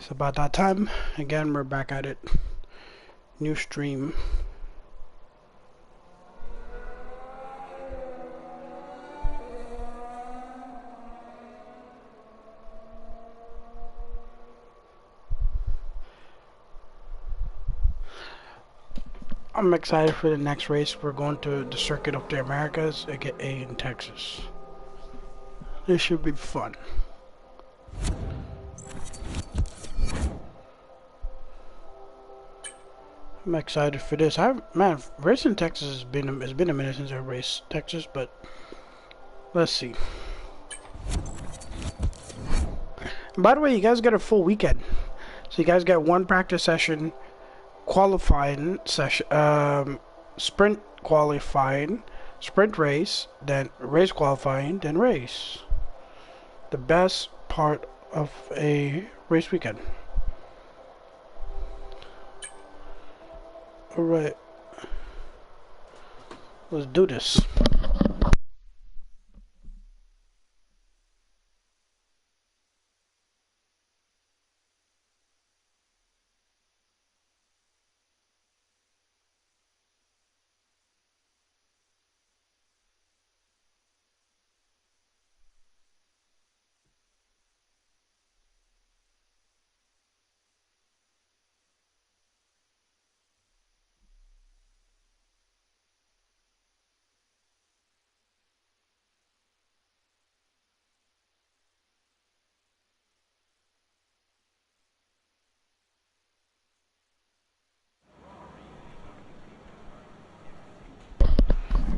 It's about that time. Again, we're back at it. New stream. I'm excited for the next race. We're going to the Circuit of the Americas, aka in Texas. This should be fun. I'm excited for this. Man, racing Texas has been it's been a minute since I raced Texas, but let's see. And by the way, you guys get a full weekend, so you guys get one practice session, qualifying session, sprint qualifying, sprint race, then race qualifying, then race. The best part of a race weekend. Alright, let's do this.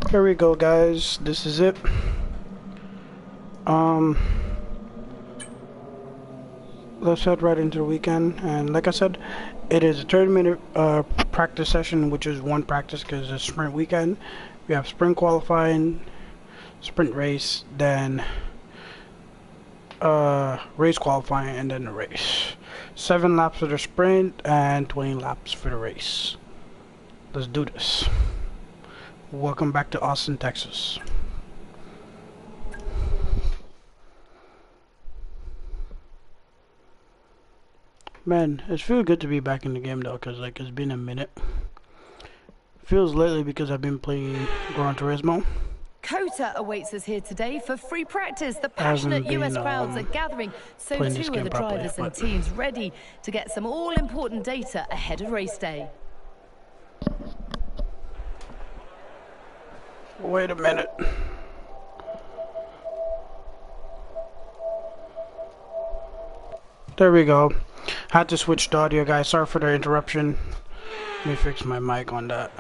Here we go, guys. This is it. Let's head right into the weekend. And like I said, it is a 30-minute practice session, which is one practice because it's a sprint weekend. We have sprint qualifying, sprint race, then race qualifying, and then the race. 7 laps for the sprint and 20 laps for the race. Let's do this. Welcome back to Austin, Texas. Man, it feels good to be back in the game though, cause like it's been a minute. Feels lately because I've been playing Gran Turismo. COTA awaits us here today for free practice. The passionate US crowds are gathering, so too are the drivers and teams ready to get some all-important data ahead of race day. Wait a minute. There we go. Had to switch the audio, guys. Sorry for the interruption. Let me fix my mic on that.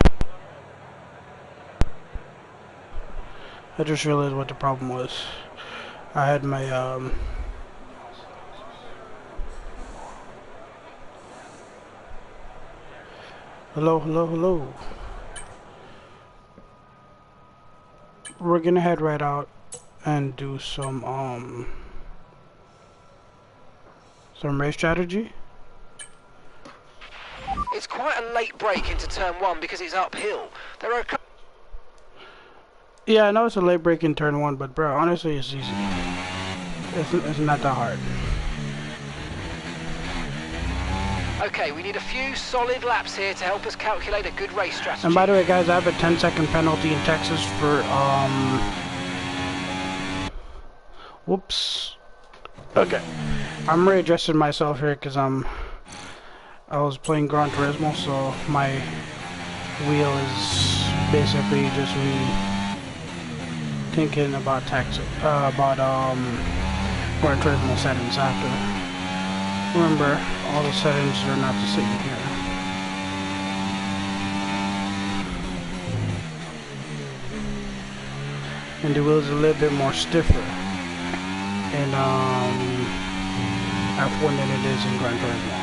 I just realized what the problem was. I had my hello. We're gonna head right out and do some race strategy. It's quite a late break into turn 1 because it's uphill. There are Yeah, I know it's a late break in turn 1, but bro, honestly, it's easy. It's not that hard. Okay, we need a few solid laps here to help us calculate a good race strategy. And by the way, guys, I have a 10-second penalty in Texas for whoops. Okay, I'm readjusting myself here because I was playing Gran Turismo, so my wheel is basically just me thinking about Gran Turismo settings. I have to remember all the settings are not the same here. And the wheel's a little bit more stiffer in F1 than it is in Gran Turismo.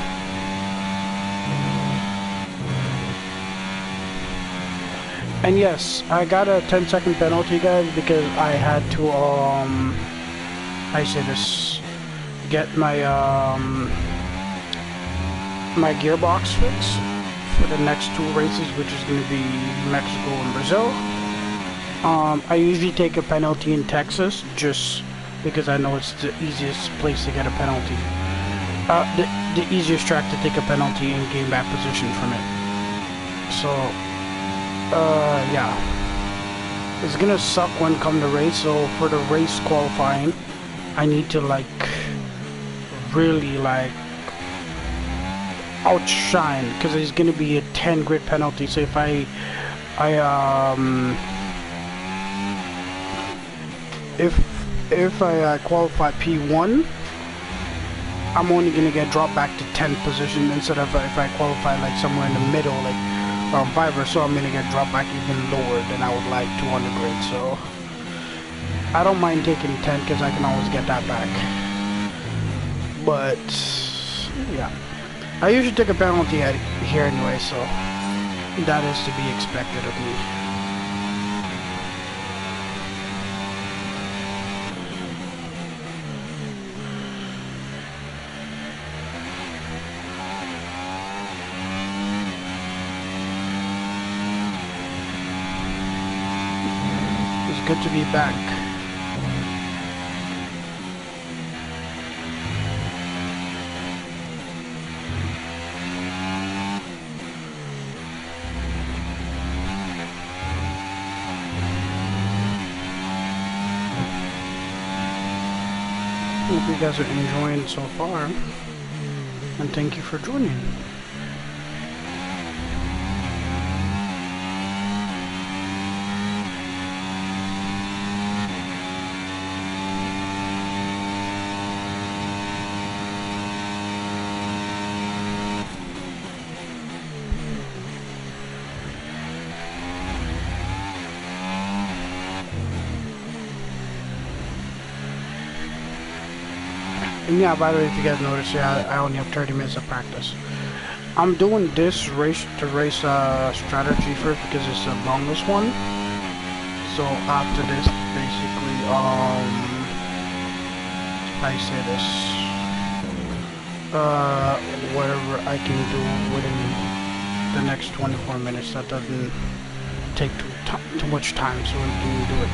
And yes, I got a 10-second penalty, guys, because I had to get my my gearbox fixed for the next 2 races, which is going to be Mexico and Brazil. I usually take a penalty in Texas just because I know it's the easiest place to get a penalty. the easiest track to take a penalty and gain back position from it. So, yeah. It's gonna suck when come to race, so for the race qualifying, I need to, like, really, like, outshine, because there's gonna be a 10 grid penalty, so if I qualify P1, I'm only gonna get dropped back to 10th position instead of if I qualify like somewhere in the middle, like 5 or so, I'm gonna get dropped back even lower than I would like to on the grid. So I don't mind taking 10 because I can always get that back. But yeah, I usually take a penalty here anyway, so that is to be expected of me. Good to be back. Hope you guys are enjoying so far, and thank you for joining. And yeah, by the way, if you guys noticed, yeah, I only have 30 minutes of practice. I'm doing this race strategy first because it's the longest one. So after this, basically, how you say this? Whatever I can do within the next 24 minutes that doesn't take too much time, so we can do it.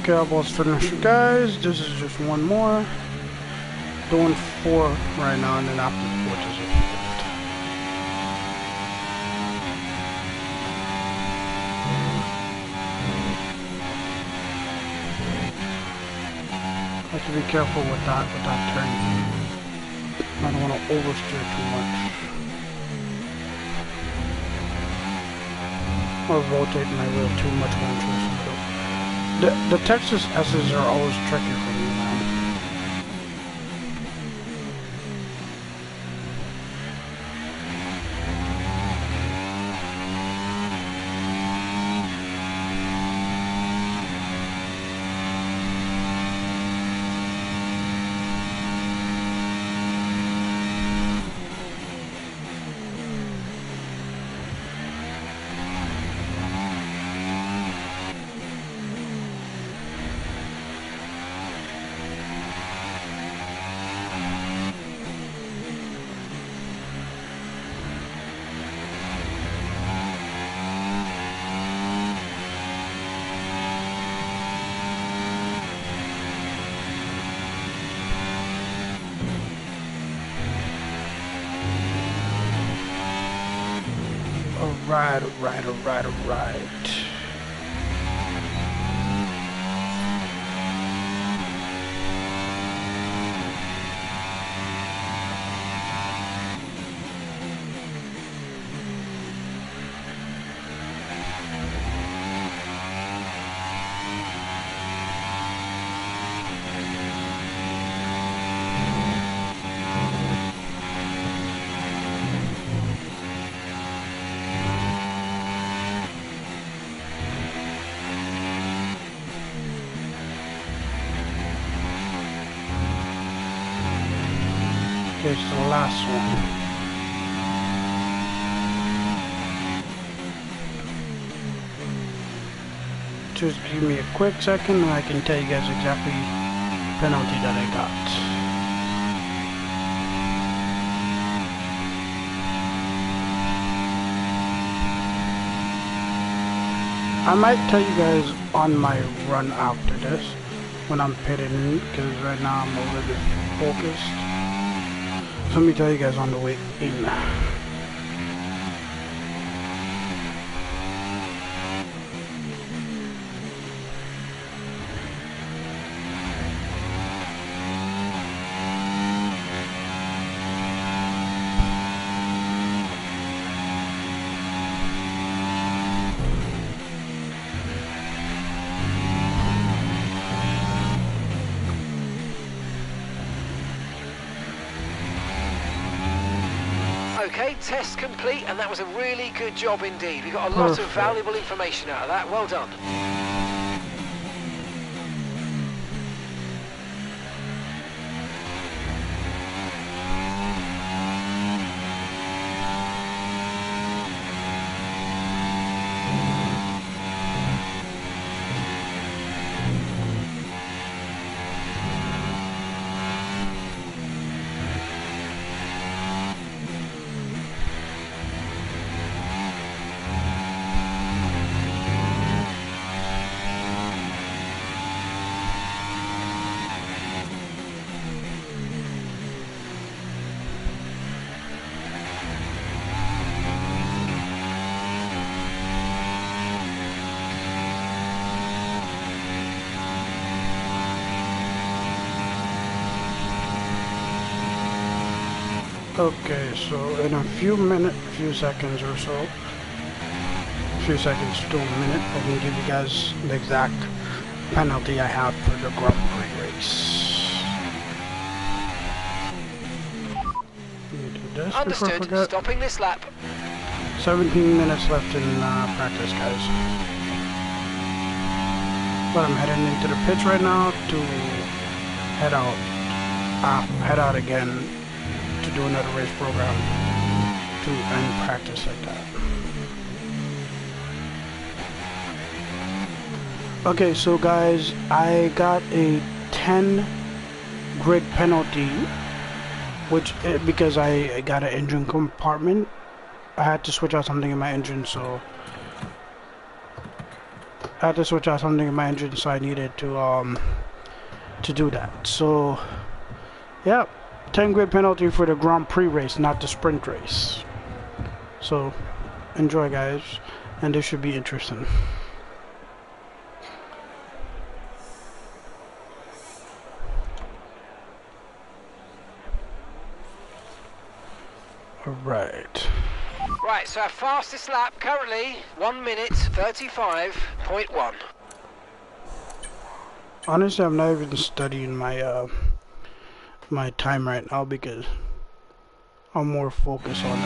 Okay, almost finished, guys. This is just one more. Doing 4 right now, and then after the 4th is it. Have to be careful with that turn. I don't want to oversteer too much. Or rotate my wheel too much when I'm trying to go. The Texas S's are always tricky for me, man. Alright, alright, alright, alright. Here's the last one. Just give me a quick second and I can tell you guys exactly the penalty that I got. I might tell you guys on my run after this when I'm pitting, because right now I'm a little bit focused. So let me tell you guys on the way in. Okay, test complete, and that was a really good job indeed. We got a lot of valuable information out of that. Well done. Okay, so in a few seconds or so, few seconds to a minute, I can give you guys the exact penalty I have for the Grand Prix race. Let me do this before I Understood. forget. Stopping this lap. 17 minutes left in practice, guys. But I'm heading into the pits right now to head out again to do another race program to end practice like that. Okay, so guys, I got a 10 grid penalty, which because I got an engine compartment, I had to switch out something in my engine, so I needed to do that. So yeah, 10 grid penalty for the Grand Prix race, not the sprint race. So enjoy, guys, and this should be interesting. Alright. Right, so our fastest lap currently 1 minute 35.1. Honestly, I'm not even studying my my time right now because I'm more focused on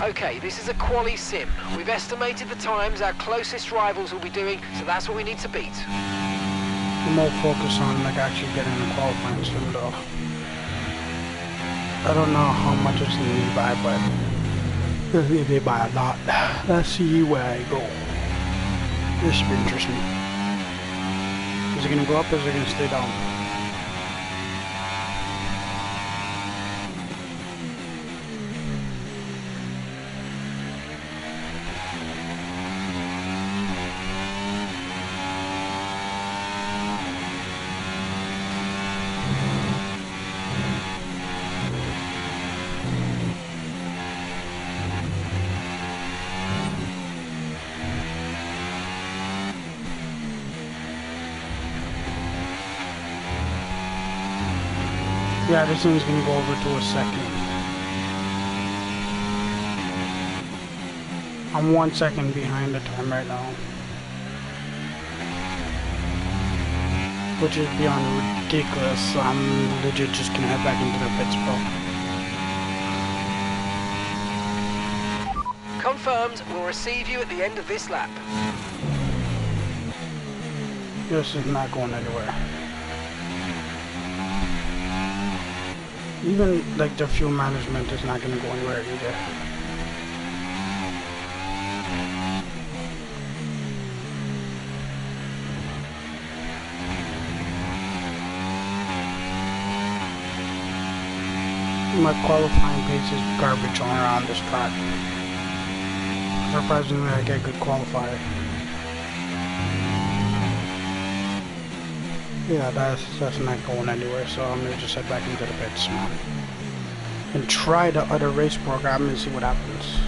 Okay, this is a quali sim. We've estimated the times our closest rivals will be doing, so that's what we need to beat. I'm more focused on like actually getting the qualifying sim though. I don't know how much it's gonna be by, but if they buy a lot, let's see where I go. This should be interesting. Is it gonna go up or is it gonna stay down? Yeah, this thing's gonna go over to a second. I'm 1 second behind the time right now, which is beyond ridiculous. So I'm legit just gonna head back into the pits, bro. Confirmed. We'll receive you at the end of this lap. This is not going anywhere. Even like the fuel management is not gonna go anywhere either. My qualifying pace is garbage all around this track. Surprisingly, I get good qualifier. Yeah, that's not going anywhere, so I'm gonna just head back into the pits, man. And try the other race program and see what happens.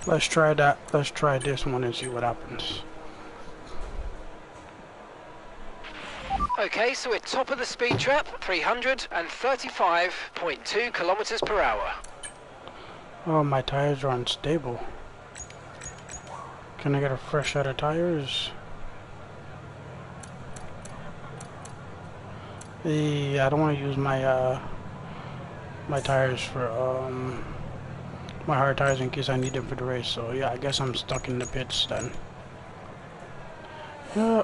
Let's try that. Let's try this one and see what happens. Okay, so we're top of the speed trap, 335.2 kilometers per hour. Oh, my tires are unstable. Can I get a fresh set of tires? Yeah, I don't want to use my my tires for my hard tires in case I need them for the race. So yeah, I guess I'm stuck in the pits then. Yeah.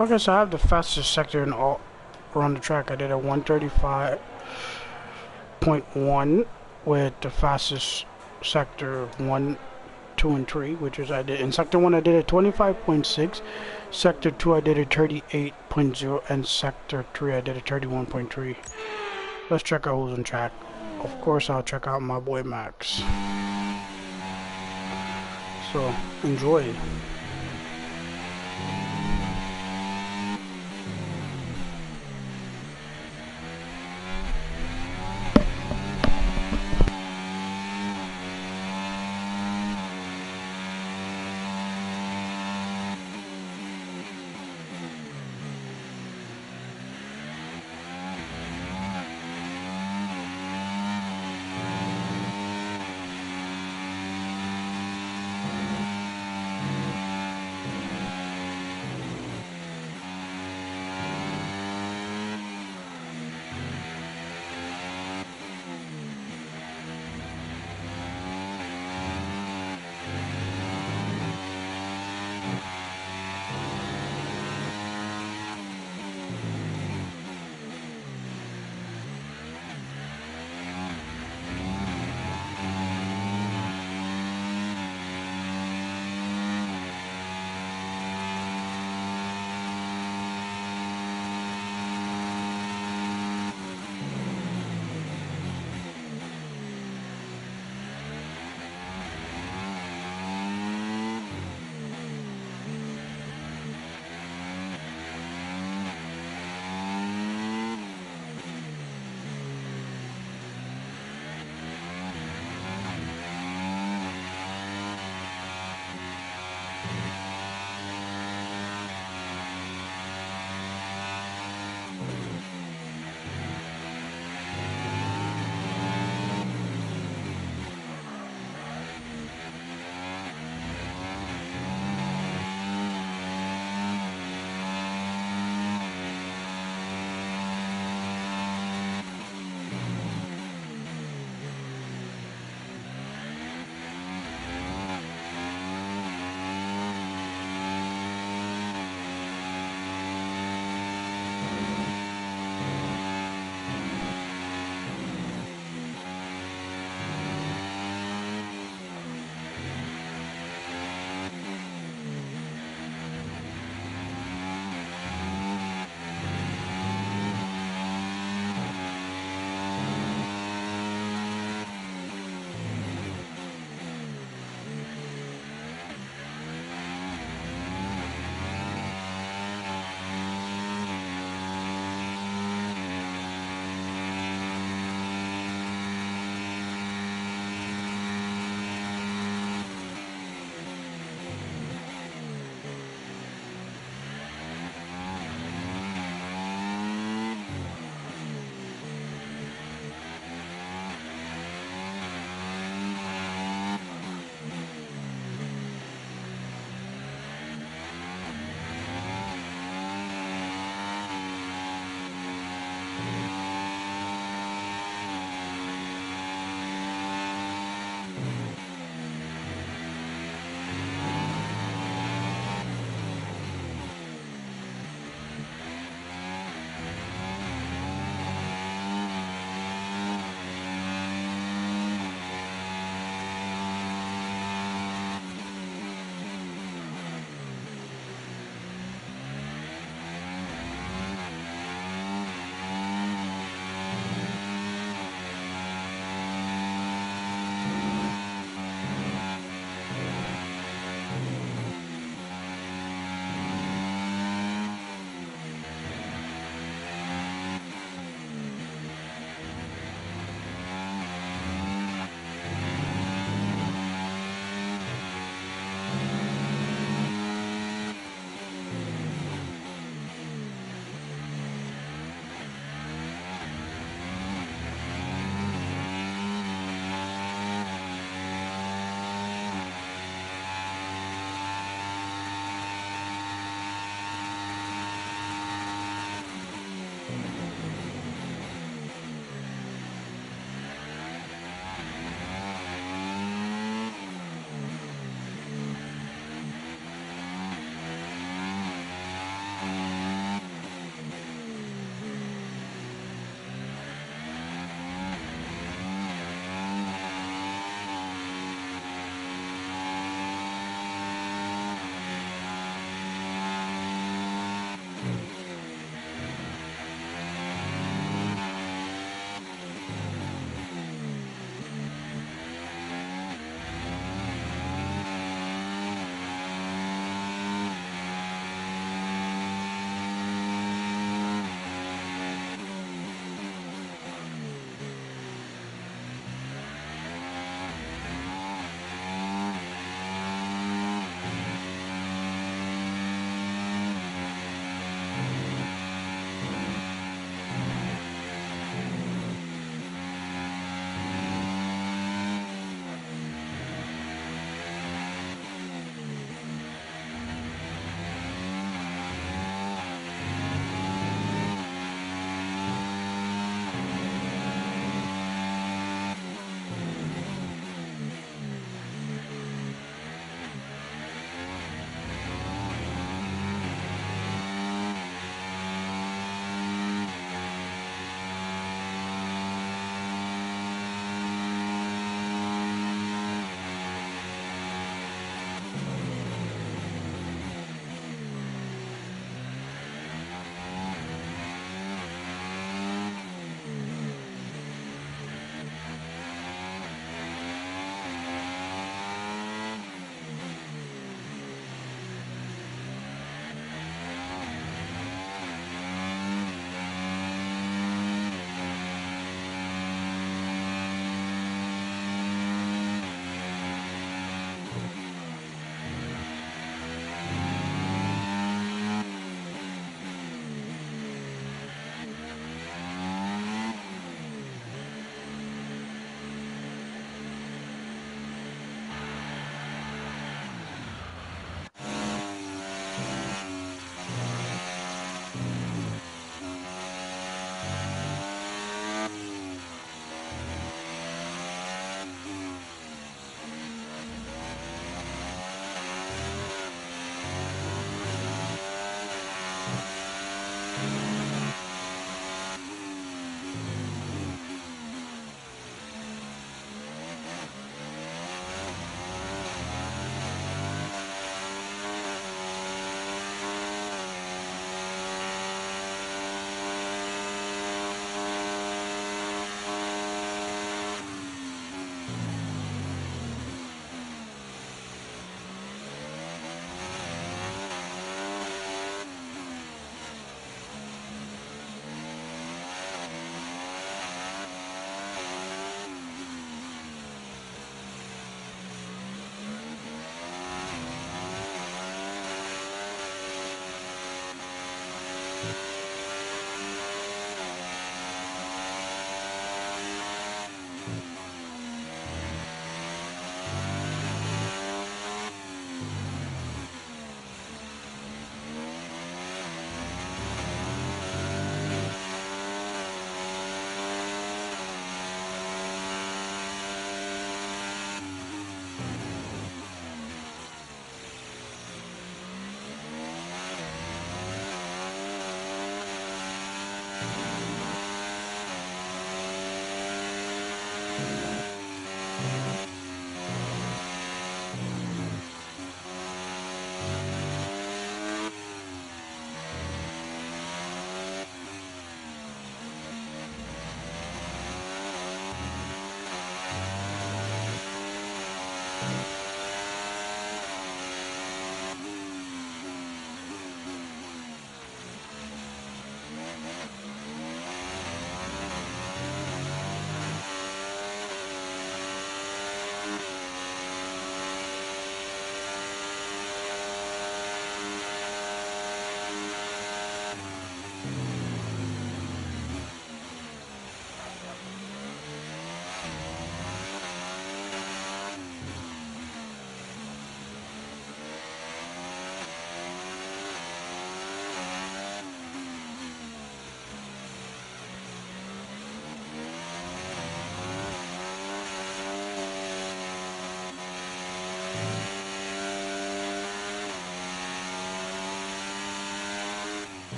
Okay, so I have the fastest sector in all around the track. I did a 135.1 with the fastest sector 1, 2, and 3, which is I did in sector 1 I did a 25.6, sector 2 I did a 38.0, and sector 3 I did a 31.3. Let's check out who's on track. Of course, I'll check out my boy Max. So enjoy.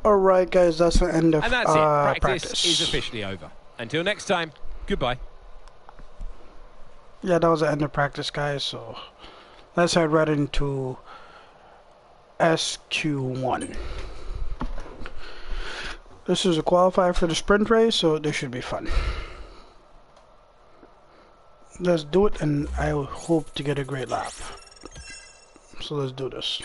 Alright guys, that's the end of And that's it. practice is officially over. Until next time, goodbye. Yeah, that was the end of practice, guys, so let's head right into SQ1. This is a qualifier for the sprint race, so this should be fun. Let's do it, and I hope to get a great lap. So let's do this.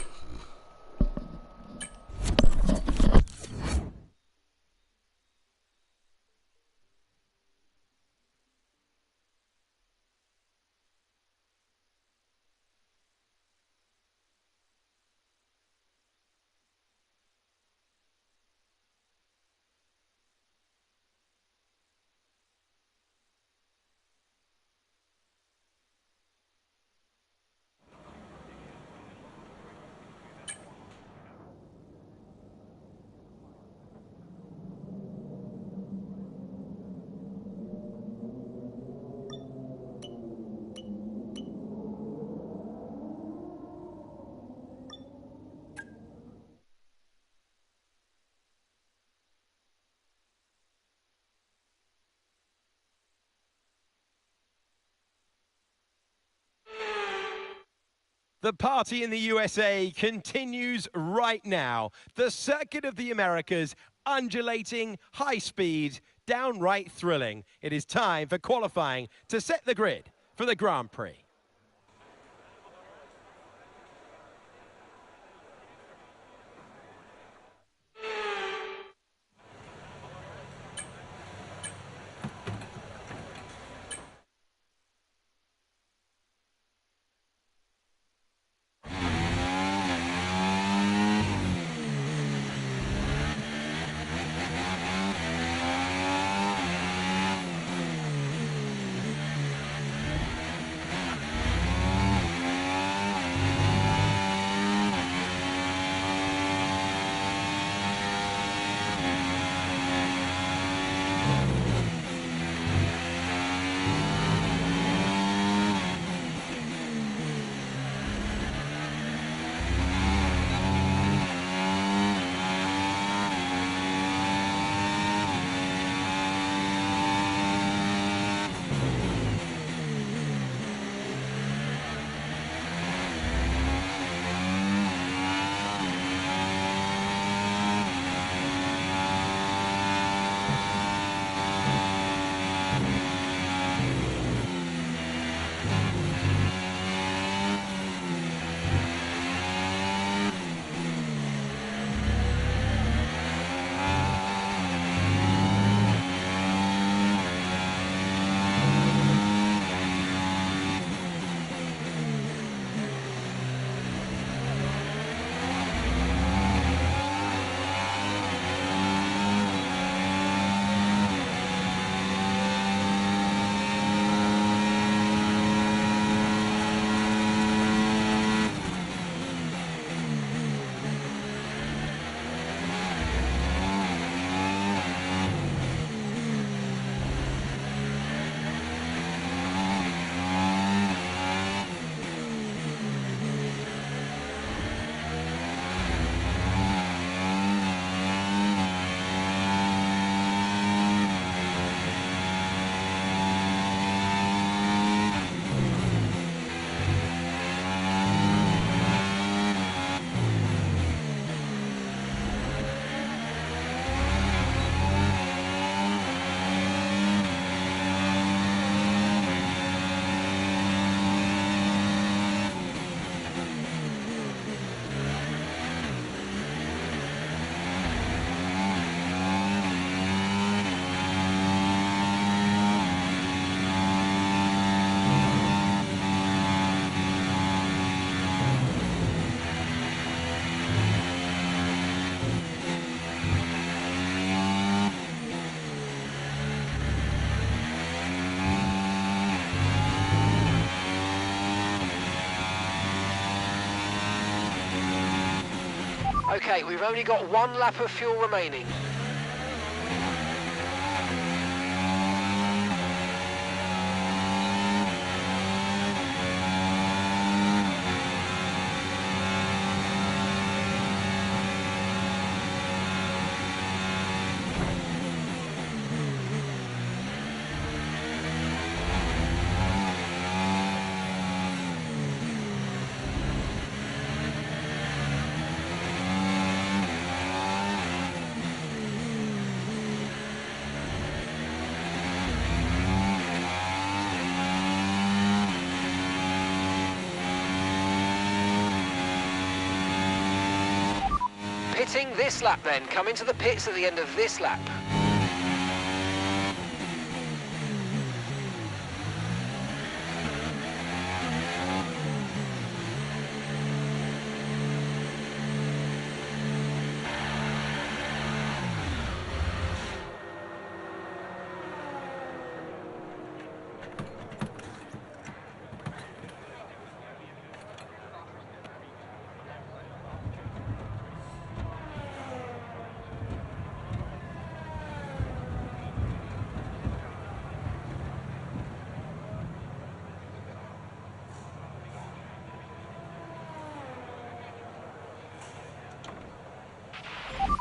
The party in the USA continues right now. The Circuit of the Americas, undulating, high speed, downright thrilling. It is time for qualifying to set the grid for the Grand Prix. Okay, we've only got 1 lap of fuel remaining. Pitting this lap then. Come into the pits at the end of this lap.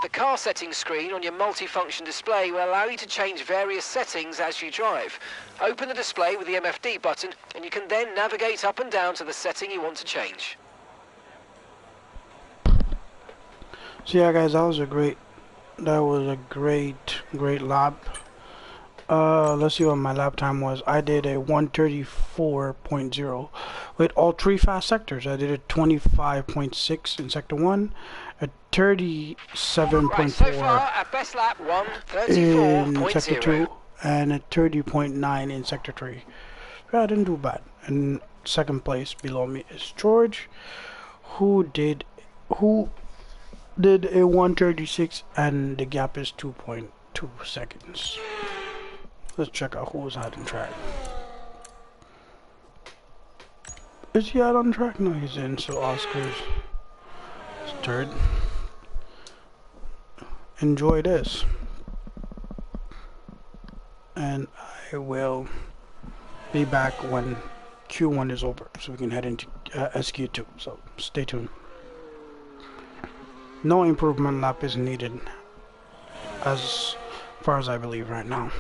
The car settings screen on your multifunction display will allow you to change various settings as you drive. Open the display with the MFD button and you can then navigate up and down to the setting you want to change. So yeah guys, that was a great lap. Let's see what my lap time was. I did a 134.0 with all 3 fast sectors. I did a 25.6 in sector 1, a 37.4 right, so far, our best lap, in sector 1:34.0. 2, and a 30.9 in sector 3. Yeah, I didn't do bad. And second place below me is George, who did a 136, and the gap is 2.2 seconds. Let's check out who's out on track. Is he out on track? No, he's in. So Oscar's third. Enjoy this. And I will be back when Q1 is over, so we can head into SQ2. So stay tuned. No improvement lap is needed, as far as I believe right now.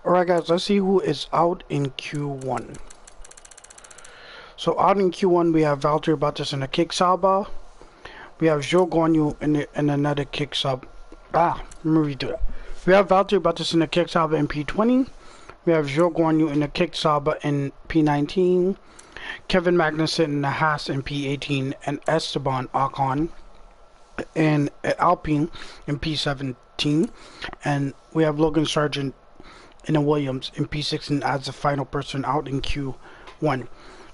Alright guys, let's see who is out in Q1. So out in Q1 we have Valtteri Bottas in a kick saba. We have Zhou Guanyu in another kick sub. Let me redo that. We have Valtteri Bottas in a kick saba in P20. We have Zhou Guanyu in a kick saba in P19. Kevin Magnussen in a Haas in P18. And Esteban Ocon in Alpine in P17. And we have Logan Sargent in a Williams in P16 as the final person out in Q1.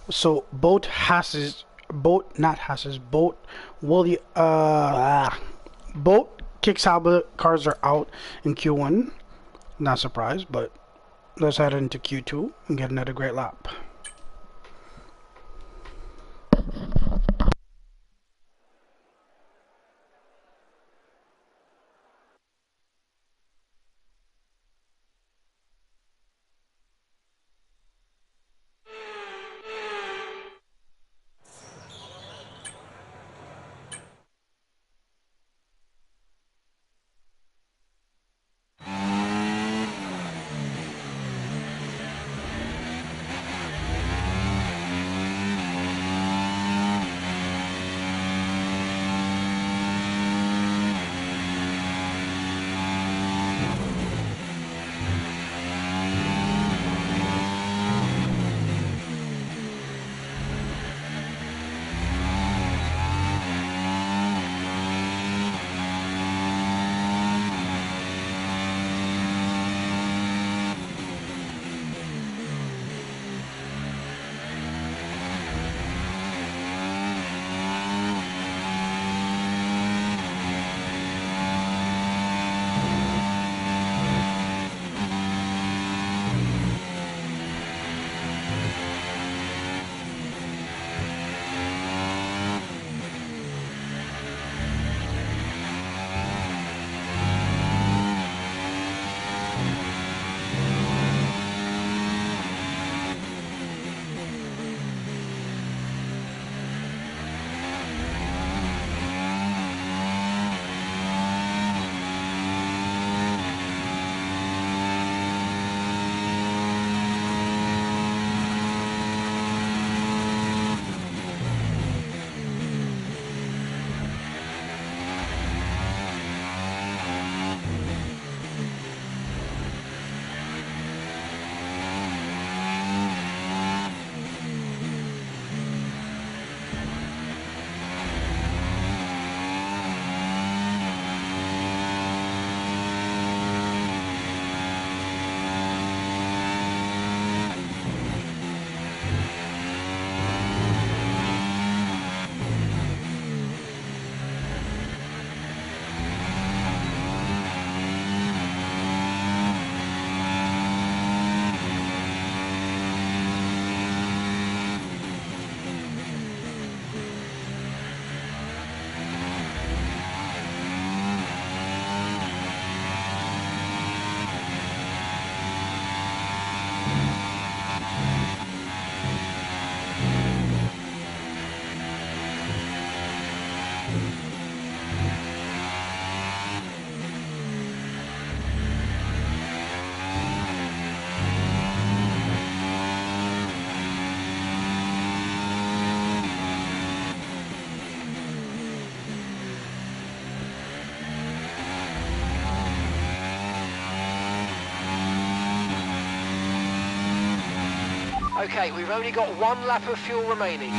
So both kick saba cars are out in Q1. Not surprised, but let's head into Q2 and get another great lap. Okay, we've only got one lap of fuel remaining.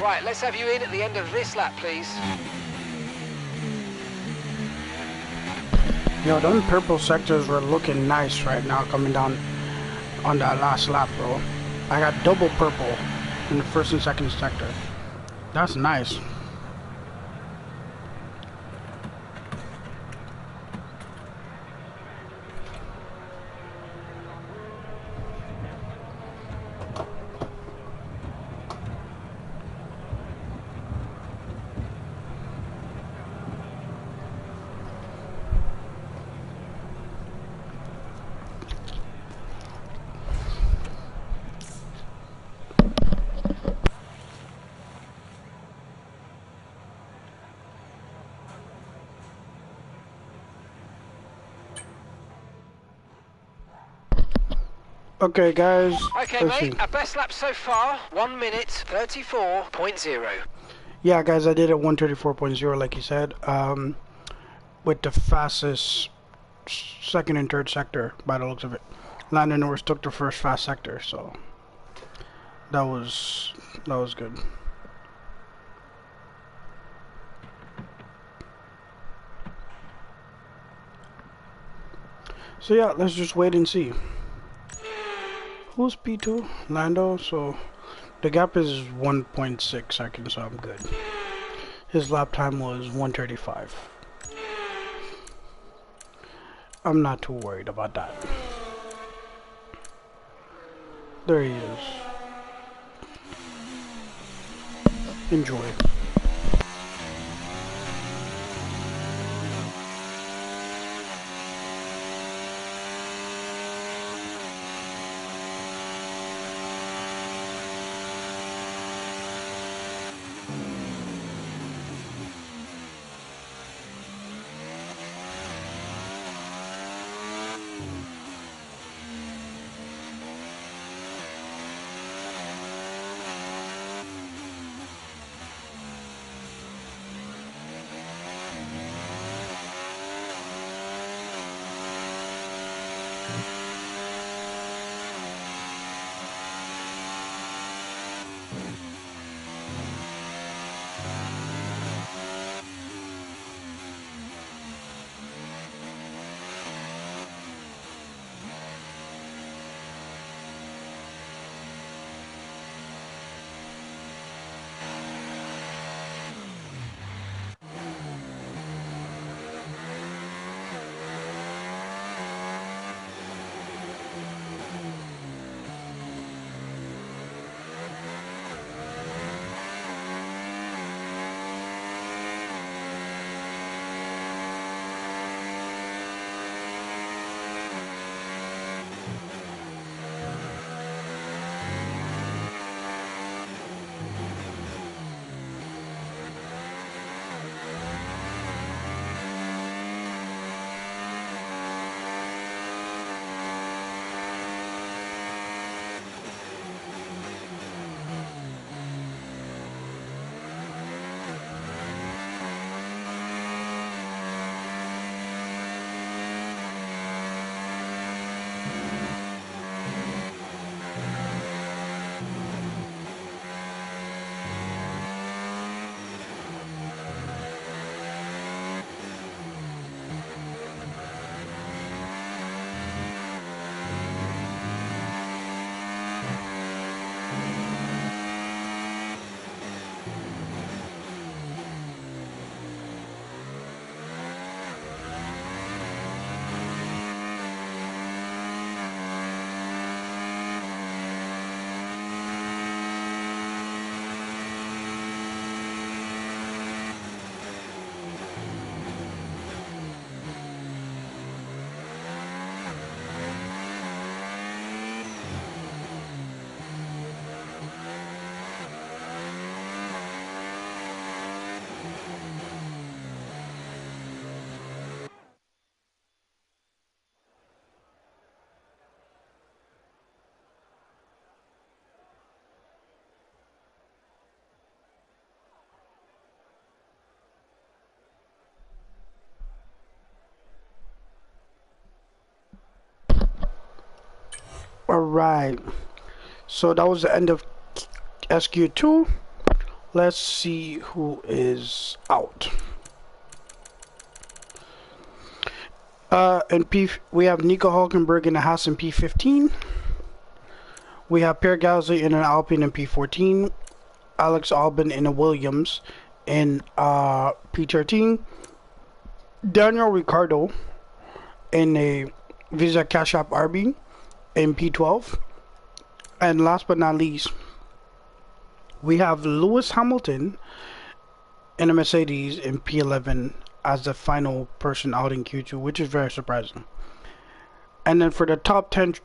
Right, let's have you in at the end of this lap, please. Yo, them purple sectors were looking nice right now coming down on that last lap, bro. I got double purple in the first and second sector. That's nice. Okay, guys. Okay, mate. Our best lap so far, 1 minute 34.0. Yeah, guys, I did it 134.0, like you said. With the fastest second and third sector, by the looks of it. Landon Norris took the first fast sector, so that was good. So yeah, let's just wait and see. Who's P2? Lando. So the gap is 1.6 seconds, so I'm good. His lap time was 1:35. I'm not too worried about that. There he is. Enjoy. Alright, so that was the end of SQ2. Let's see who is out. In P, we have Nico Hulkenberg in a Haas in P15. We have Pierre Gasly in an Alpine in P14. Alex Albon in a Williams in P13. Daniel Ricciardo in a Visa Cash App RB in P12. And last but not least, we have Lewis Hamilton in a Mercedes in P11 as the final person out in Q2, which is very surprising. And then for the top 10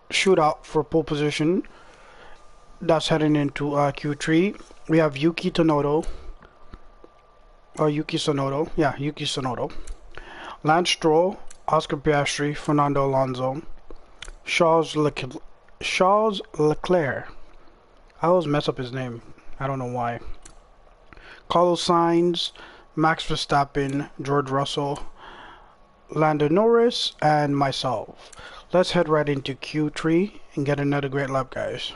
shootout for pole position, that's heading into Q3, we have Yuki Tsunoda, Lance Stroll, Oscar Piastri, Fernando Alonso, Charles Charles Leclerc. I always mess up his name. I don't know why. Carlos Sainz, Max Verstappen, George Russell, Lando Norris, and myself. Let's head right into Q3 and get another great lap, guys.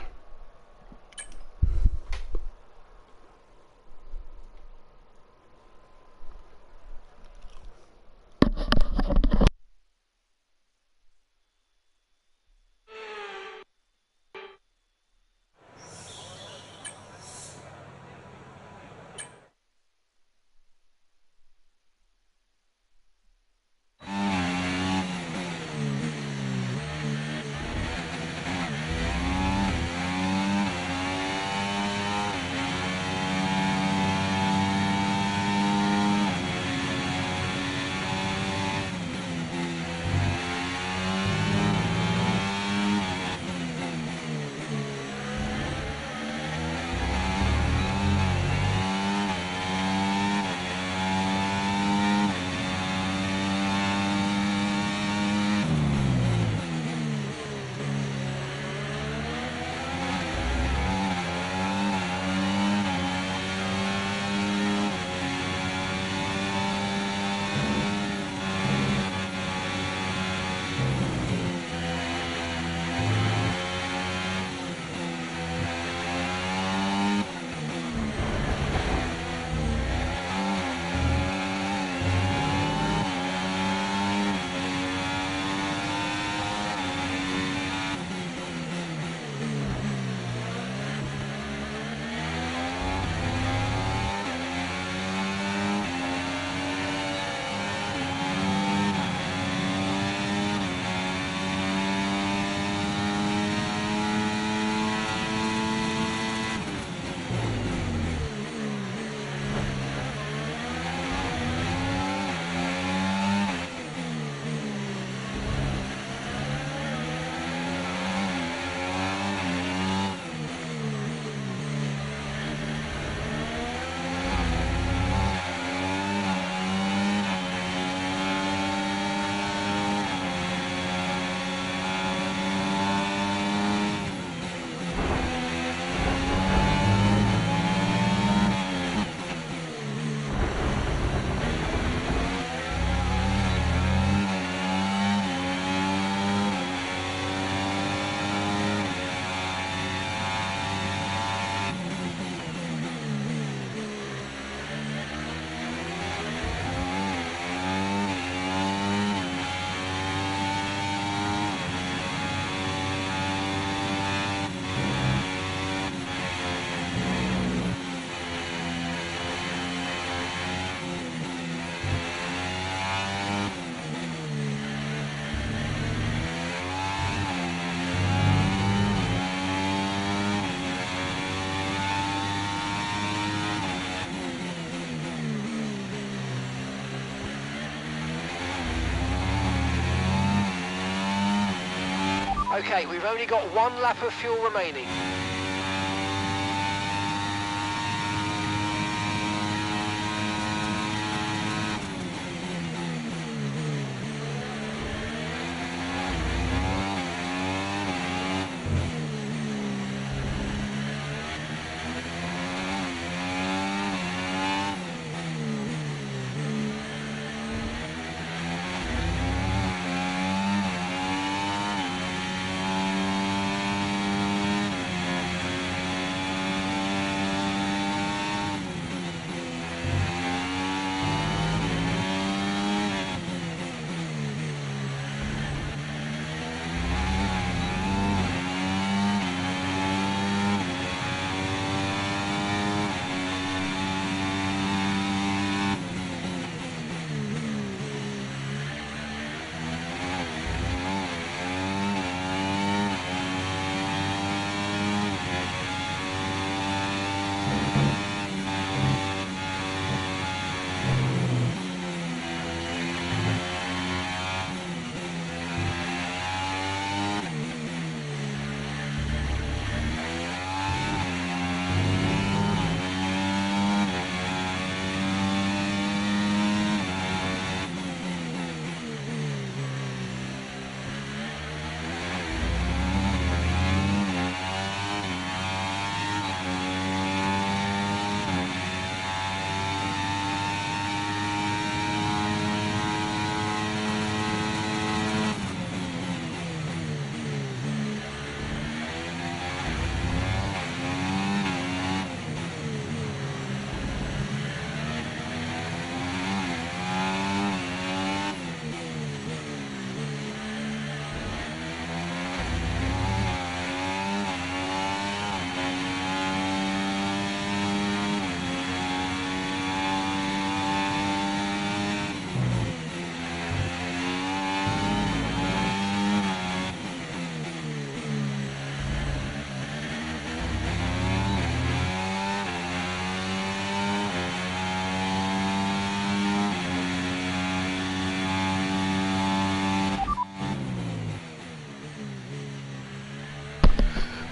Okay, we've only got one lap of fuel remaining.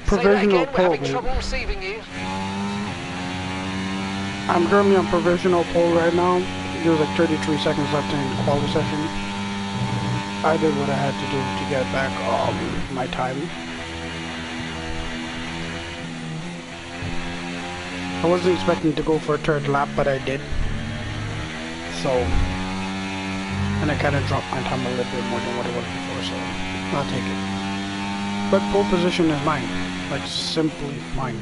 provisional pole. We're having trouble receiving you. I'm currently on provisional pole right now. There's like 33 seconds left in the quality session. I did what I had to do to get back my time. I wasn't expecting to go for a third lap, but I did. So, and I kind of dropped my time a little bit more than what it was before, so I'll take it. But pole position is mine, like simply mine.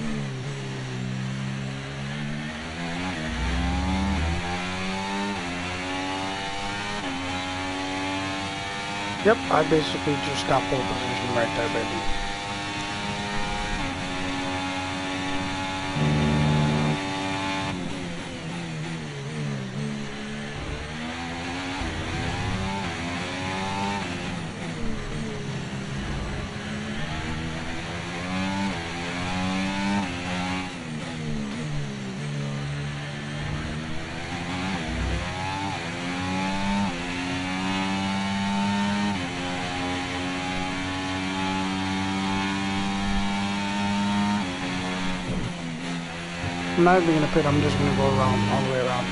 Yep, I basically just got pole position right there, baby. I'm not even gonna pit, I'm just gonna go around, all the way around.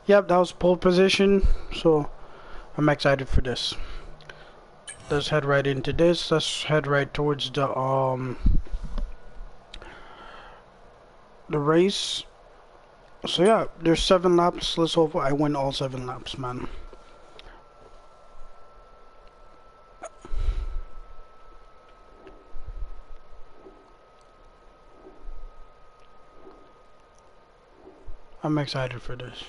Yep, that was pole position, so I'm excited for this. Let's head right into this. Let's head right towards the race. So yeah, there's 7 laps. Let's hope I win all 7 laps, man. I'm excited for this.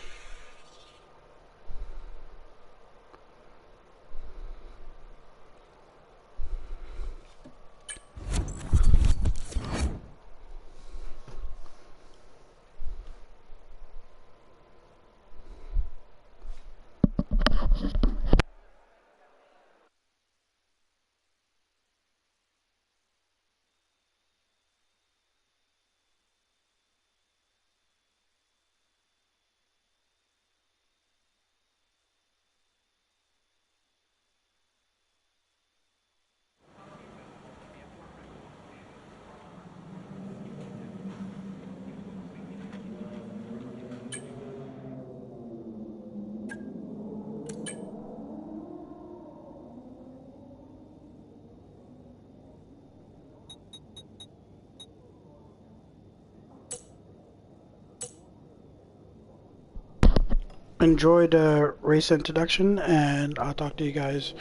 Enjoy the race introduction, and I'll talk to you guys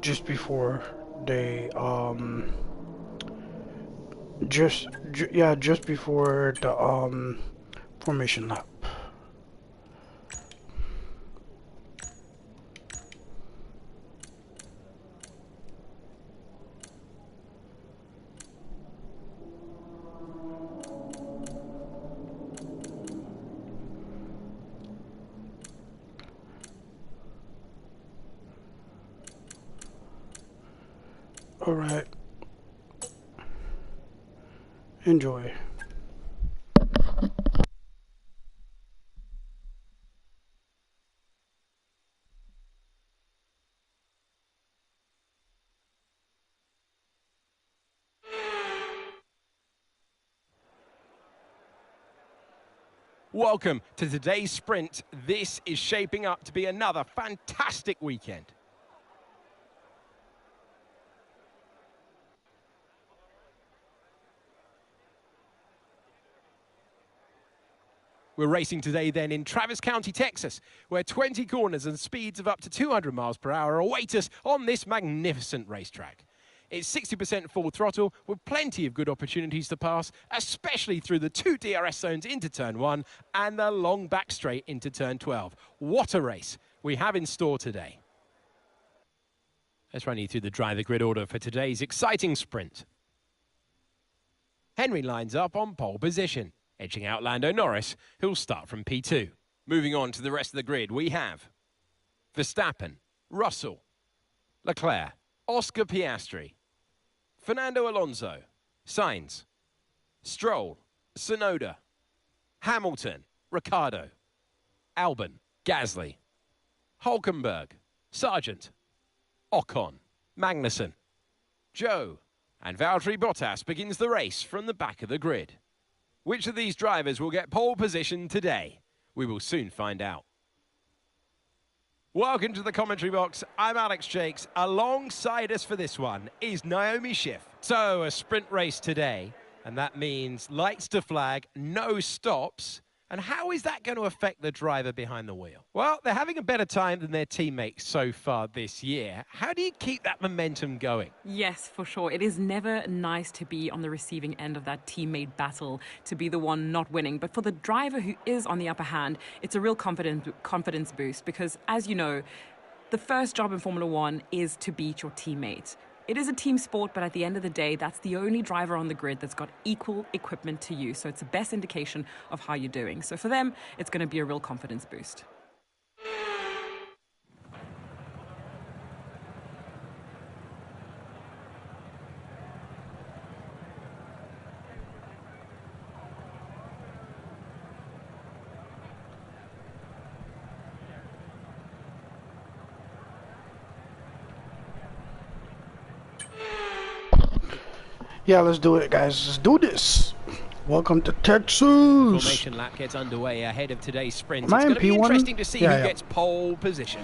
just before they just before the formation lap. All right, enjoy. Welcome to today's sprint. This is shaping up to be another fantastic weekend. We're racing today then in Travis County, Texas, where 20 corners and speeds of up to 200 miles per hour await us on this magnificent racetrack. It's 60% full throttle with plenty of good opportunities to pass, especially through the 2 DRS zones into turn 1 and the long back straight into turn 12. What a race we have in store today. Let's run you through the driver grid order for today's exciting sprint. Henry lines up on pole position. edging out Lando Norris, who'll start from P2. Moving on to the rest of the grid, we have Verstappen, Russell, Leclerc, Oscar Piastri, Fernando Alonso, Sainz, Stroll, Tsunoda, Hamilton, Ricciardo, Albon, Gasly, Hulkenberg, Sargent, Ocon, Magnussen, Zhou, and Valtteri Bottas begins the race from the back of the grid. Which of these drivers will get pole position today? We will soon find out. Welcome to the commentary box. I'm Alex Jakes. Alongside us for this one is Naomi Schiff. So, a sprint race today, and that means lights to flag, no stops. And how is that going to affect the driver behind the wheel? Well, they're having a better time than their teammates so far this year. How do you keep that momentum going? Yes, for sure. It is never nice to be on the receiving end of that teammate battle, to be the one not winning. But for the driver who is on the upper hand, it's a real confidence boost because, as you know, the first job in Formula One is to beat your teammate. It is a team sport, but at the end of the day, that's the only driver on the grid that's got equal equipment to you. So it's the best indication of how you're doing. So for them, it's going to be a real confidence boost. Yeah, let's do it, guys. Let's do this. Welcome to Texas. Formation lap gets underway ahead of today's sprint. Am I It's in going to be P1? interesting to see Yeah, who yeah. gets pole position.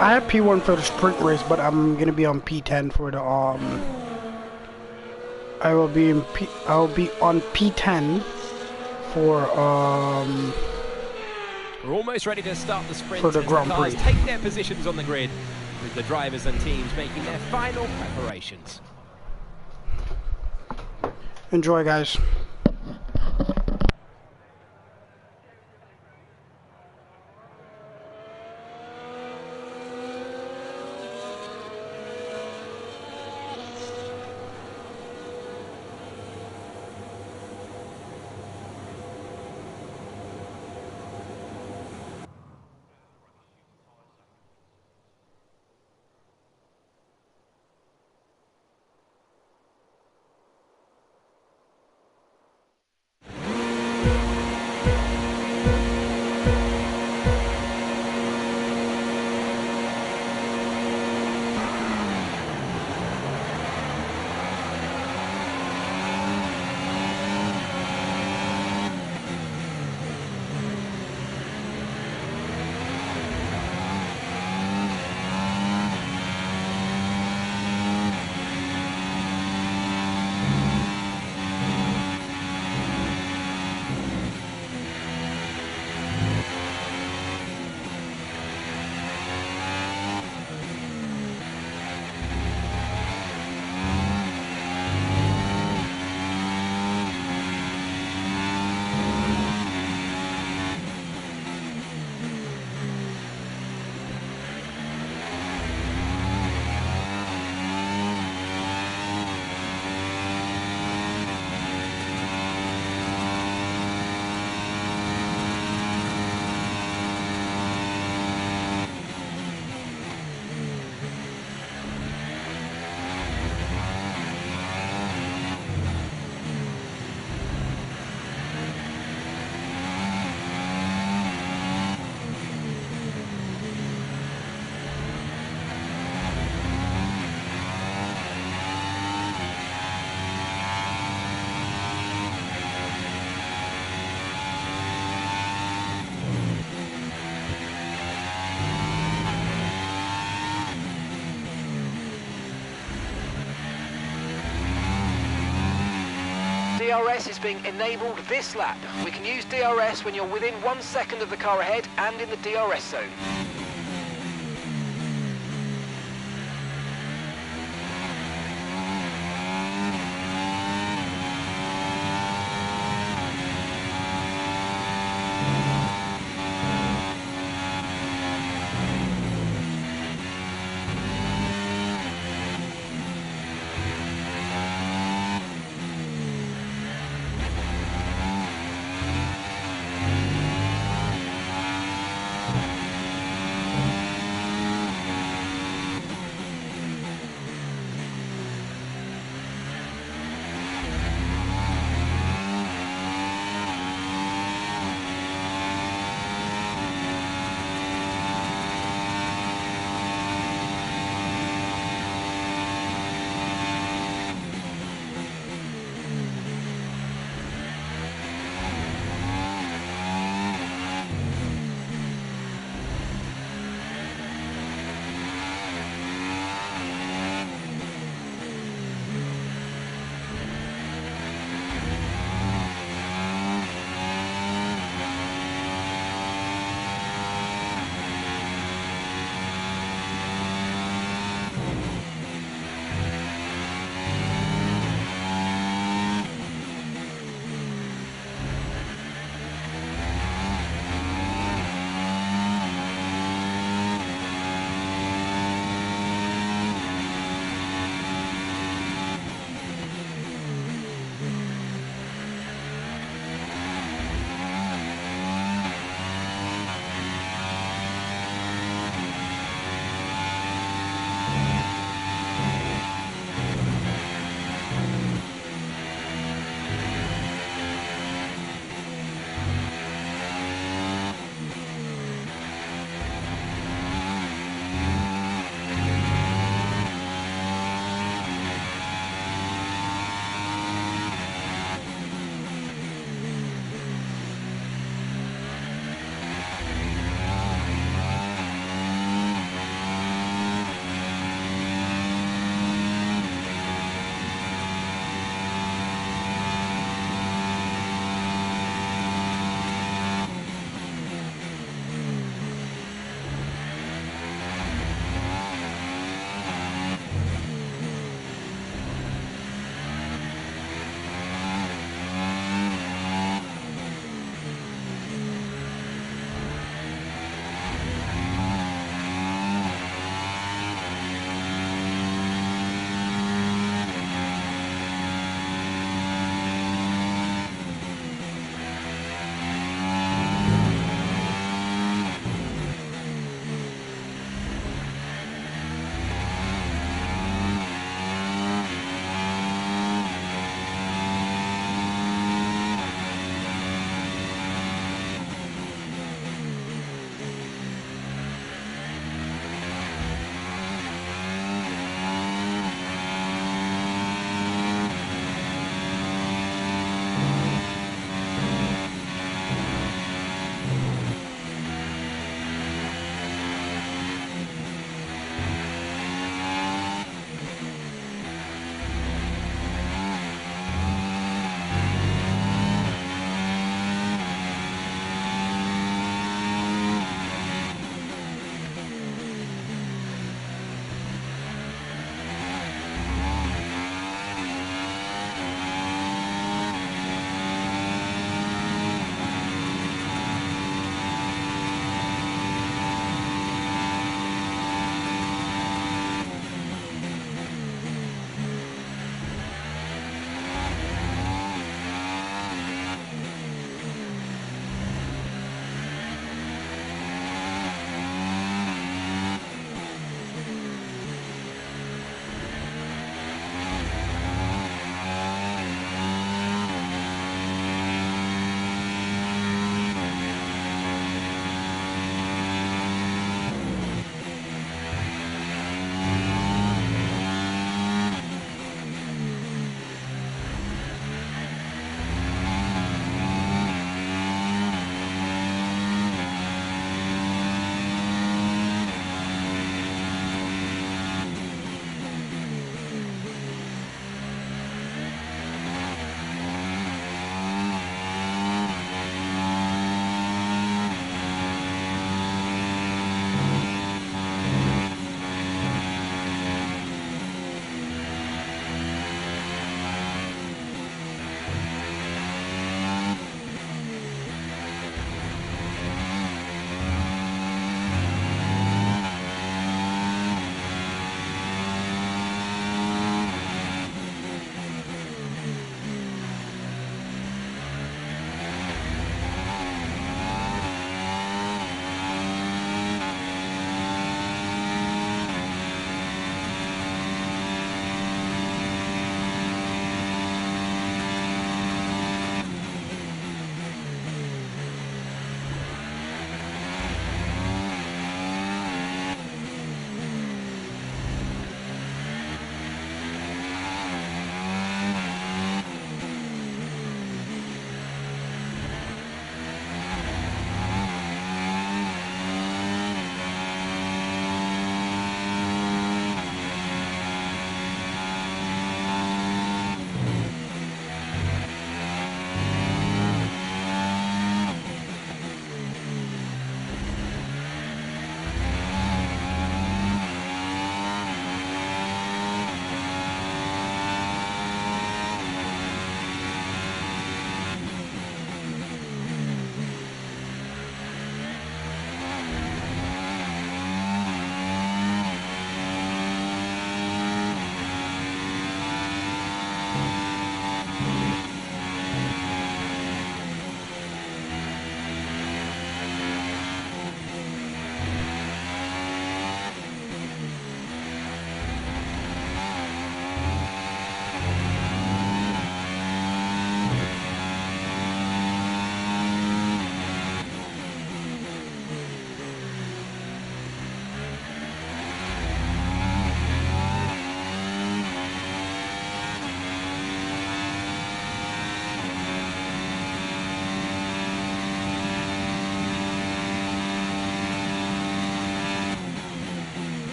I have P1 for the sprint race, but I'm gonna be on P10 for the I'll be on P10 for We're almost ready to start the sprint for the as Grand cars Prix. take their positions on the grid, with the drivers and teams making their final preparations. Enjoy, guys. DRS is being enabled this lap. We can use DRS when you're within 1 second of the car ahead and in the DRS zone.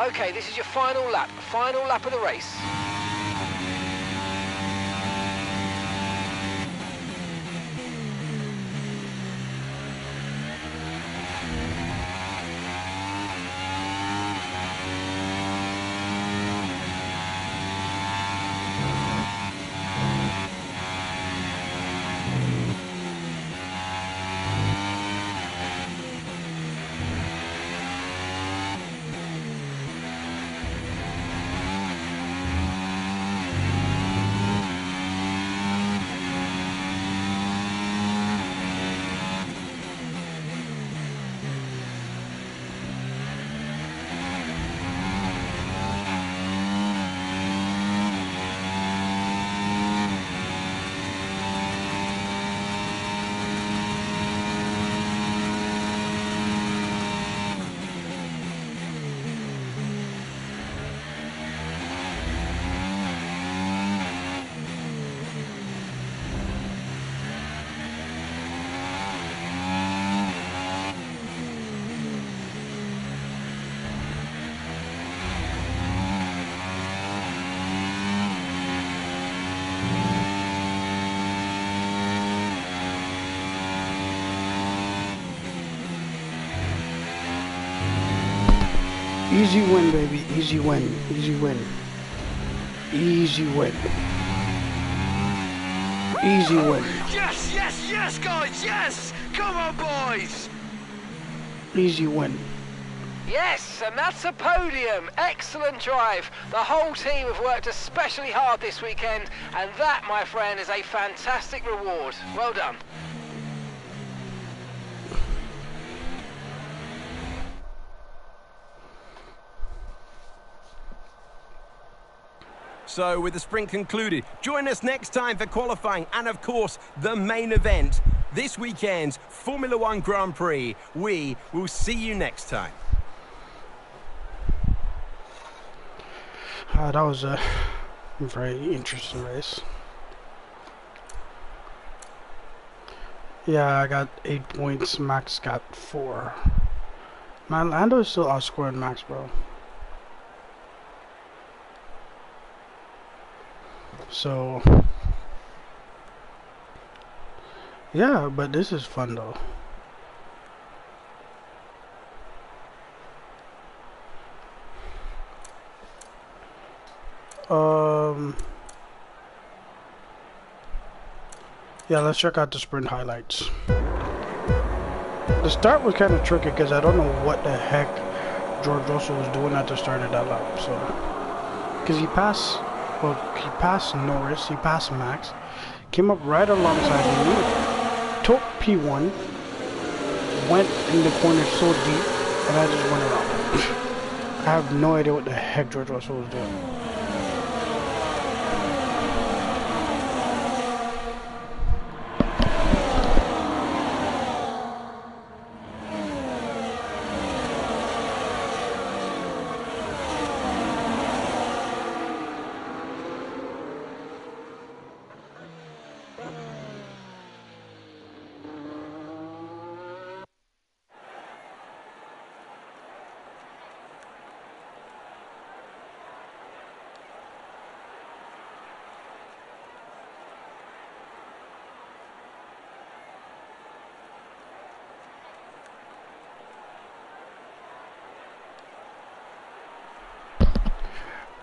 Okay, this is your final lap of the race. Easy win, baby. Easy win. Easy win. Easy win. Easy win. Yes, yes, yes, guys, yes! Come on, boys! Easy win. Yes, and that's a podium. Excellent drive. The whole team have worked especially hard this weekend, and that, my friend, is a fantastic reward. Well done. So, with the sprint concluded, join us next time for qualifying and, of course, the main event, this weekend's Formula One Grand Prix. We will see you next time. That was a very interesting race. Yeah, I got 8 points. Max got 4. Man, Lando is still outscoring Max, bro. So, yeah, but this is fun though. Yeah, let's check out the sprint highlights. The start was kind of tricky because I don't know what the heck George Russell was doing at the start of that lap. So, because he passed Norris, he passed Max, came up right alongside me, took P1, went in the corner so deep, and I just went around. I have no idea what the heck George Russell was doing.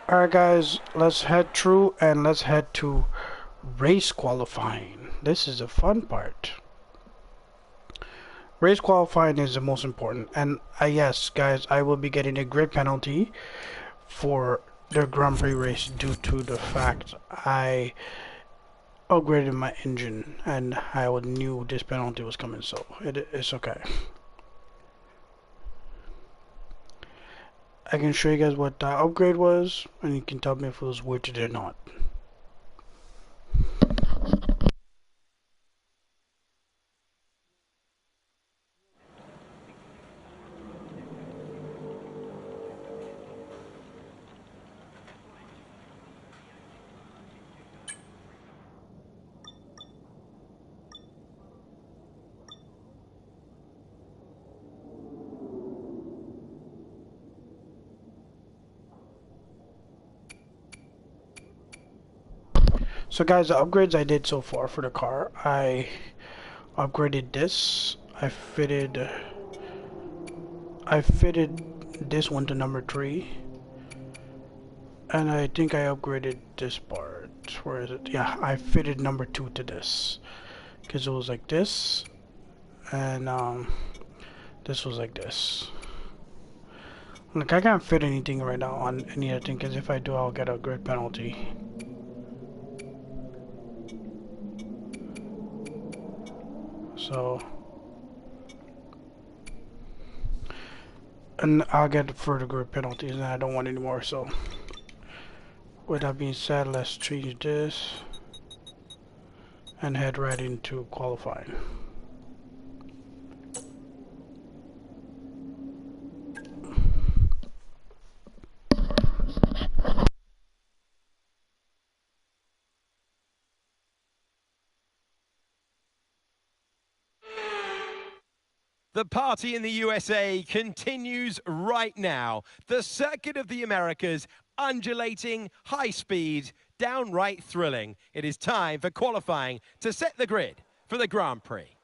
Alright guys, let's head through and let's head to race qualifying. This is the fun part. Race qualifying is the most important, and yes guys, I will be getting a grid penalty for the Grand Prix race due to the fact I upgraded my engine and I knew this penalty was coming, so it's okay. I can show you guys what that upgrade was, and you can tell me if it was worth it or not. So guys, the upgrades I did so far for the car, I upgraded this. I fitted this one to number 3. And I think I upgraded this part. Where is it? Yeah, I fitted number 2 to this. Because it was like this. And this was like this. Like, I can't fit anything right now on any other thing, because if I do, I'll get a grid penalty. So, and I'll get further grid penalties, and I don't want any more. So, with that being said, let's change this and head right into qualifying. The party in the USA continues right now. The circuit of the Americas, undulating, high speed, downright thrilling. It is time for qualifying to set the grid for the Grand Prix.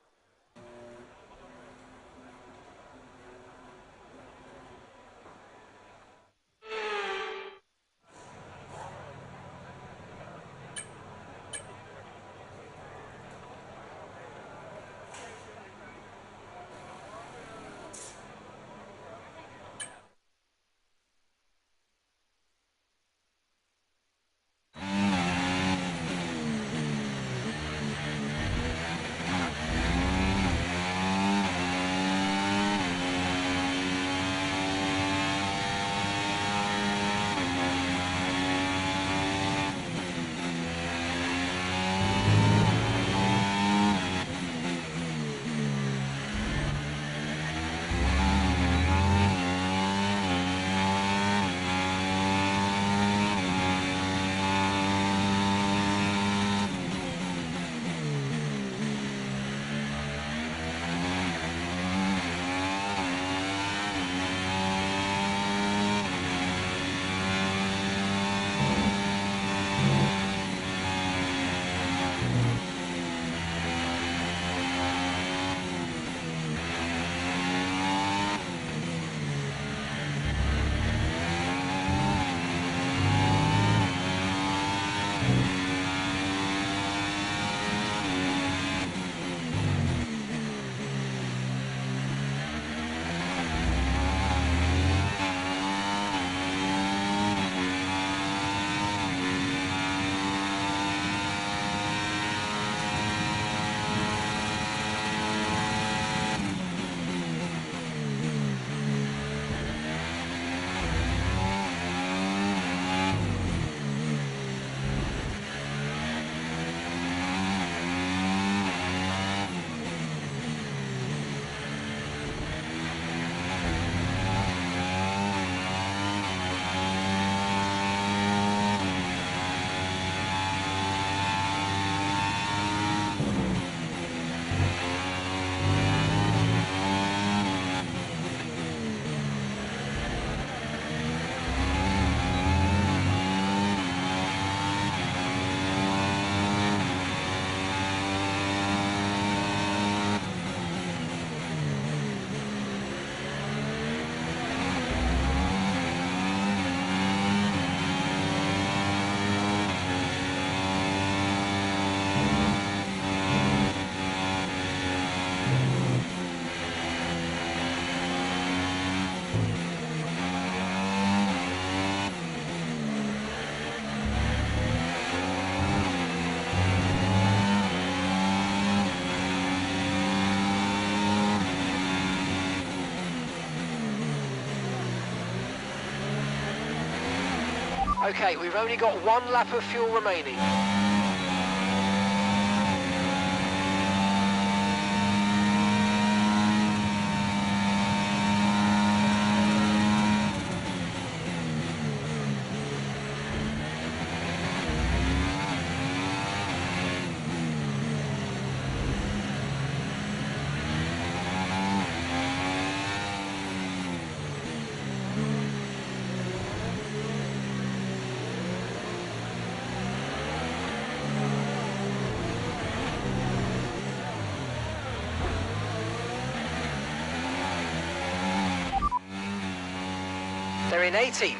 Okay, we've only got 1 lap of fuel remaining. They're in 18th.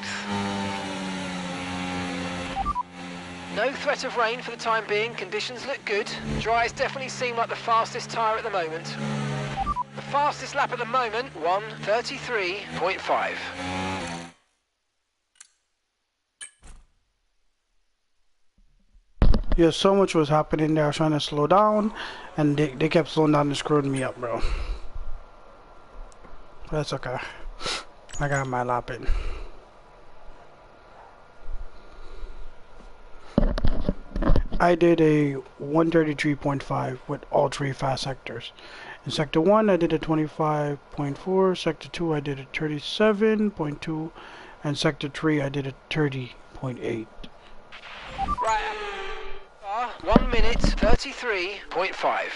No threat of rain for the time being. Conditions look good. Dries definitely seem like the fastest tyre at the moment. The fastest lap at the moment, 1:33.5. Yeah, so much was happening there. I was trying to slow down, and they kept slowing down and screwing me up, bro. That's okay. I got my lap in. I did a 133.5 with all three fast sectors. In sector 1, I did a 25.4. Sector 2, I did a 37.2. And sector 3, I did a 30.8. Right. 1 minute 33.5.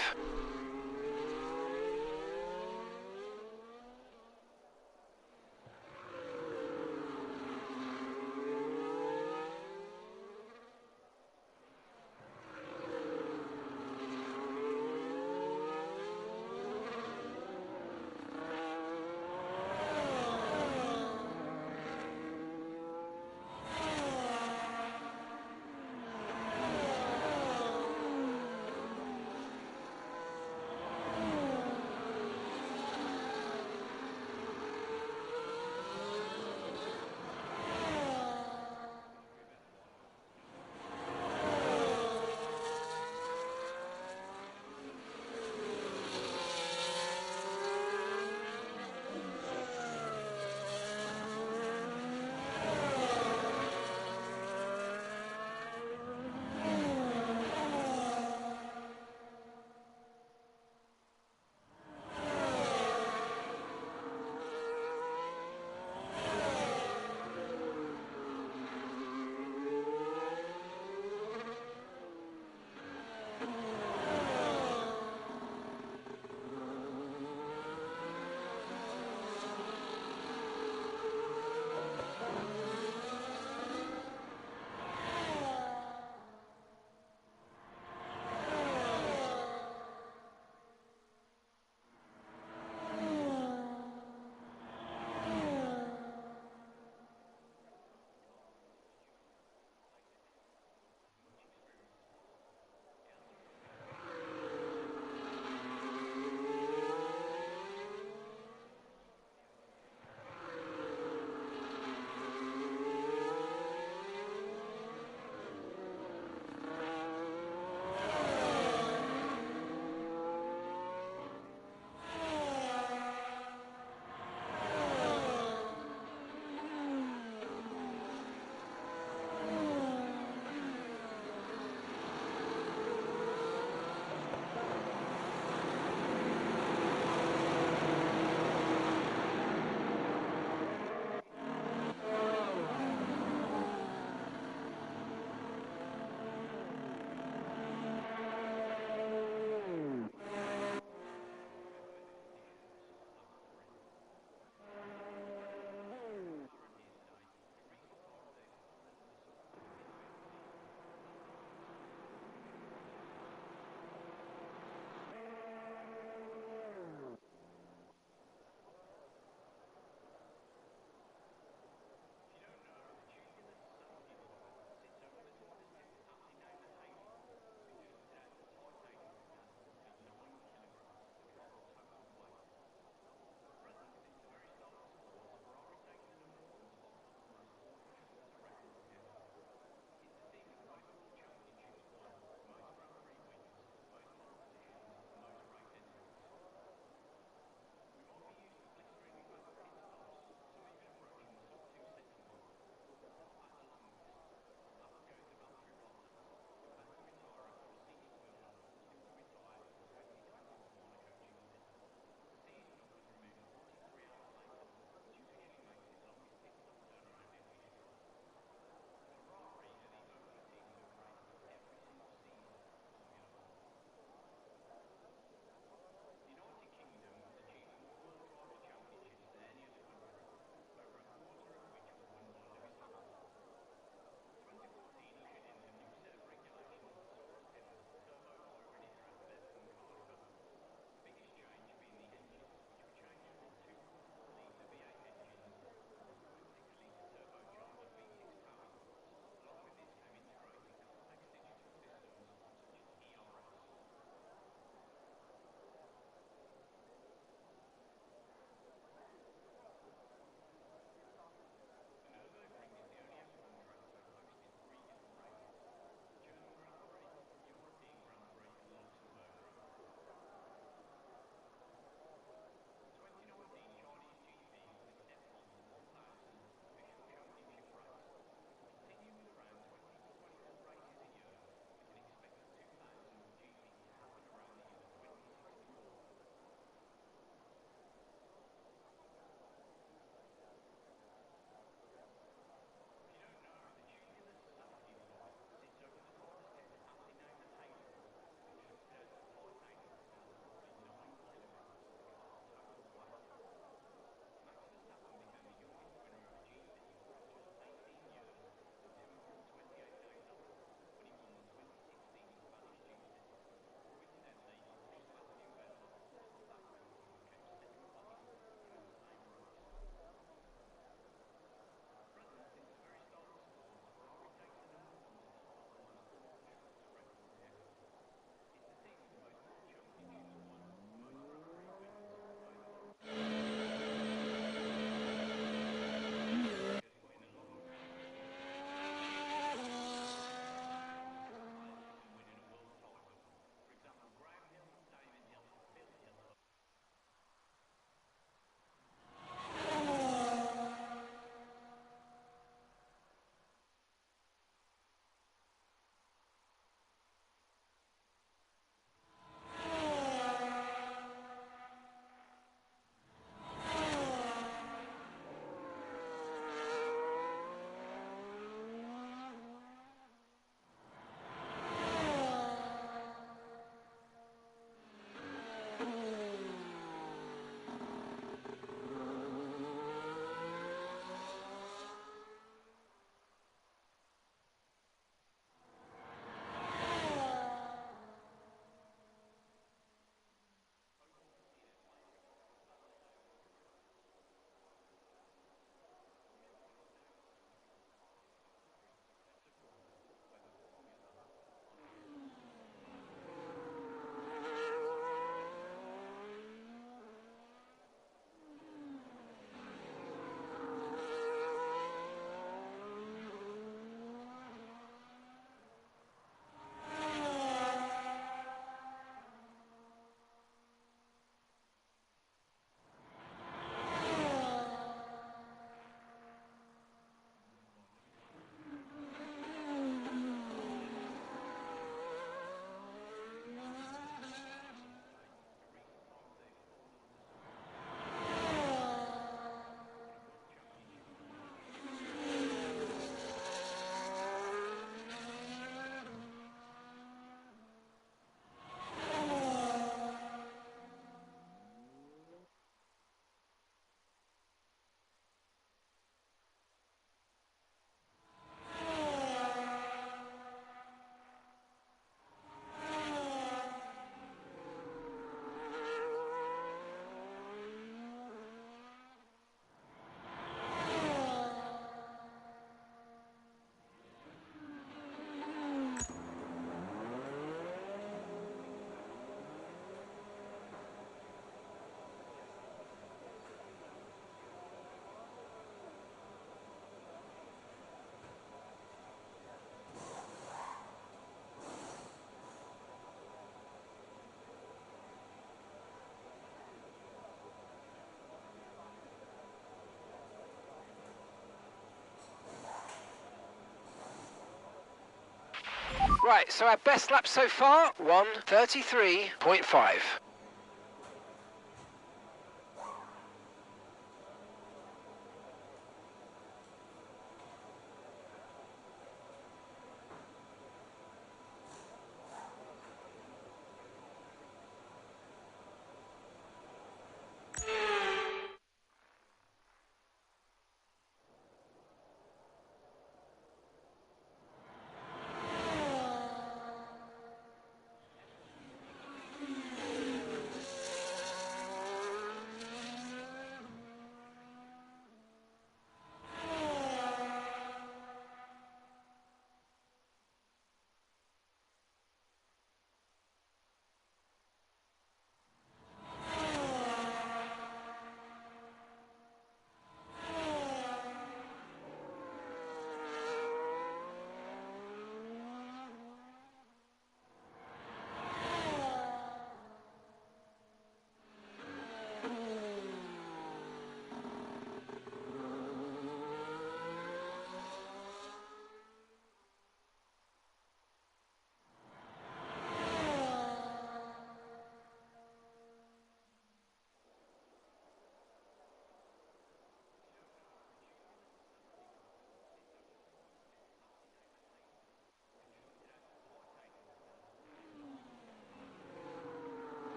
Right, so our best lap so far, 1:33.5.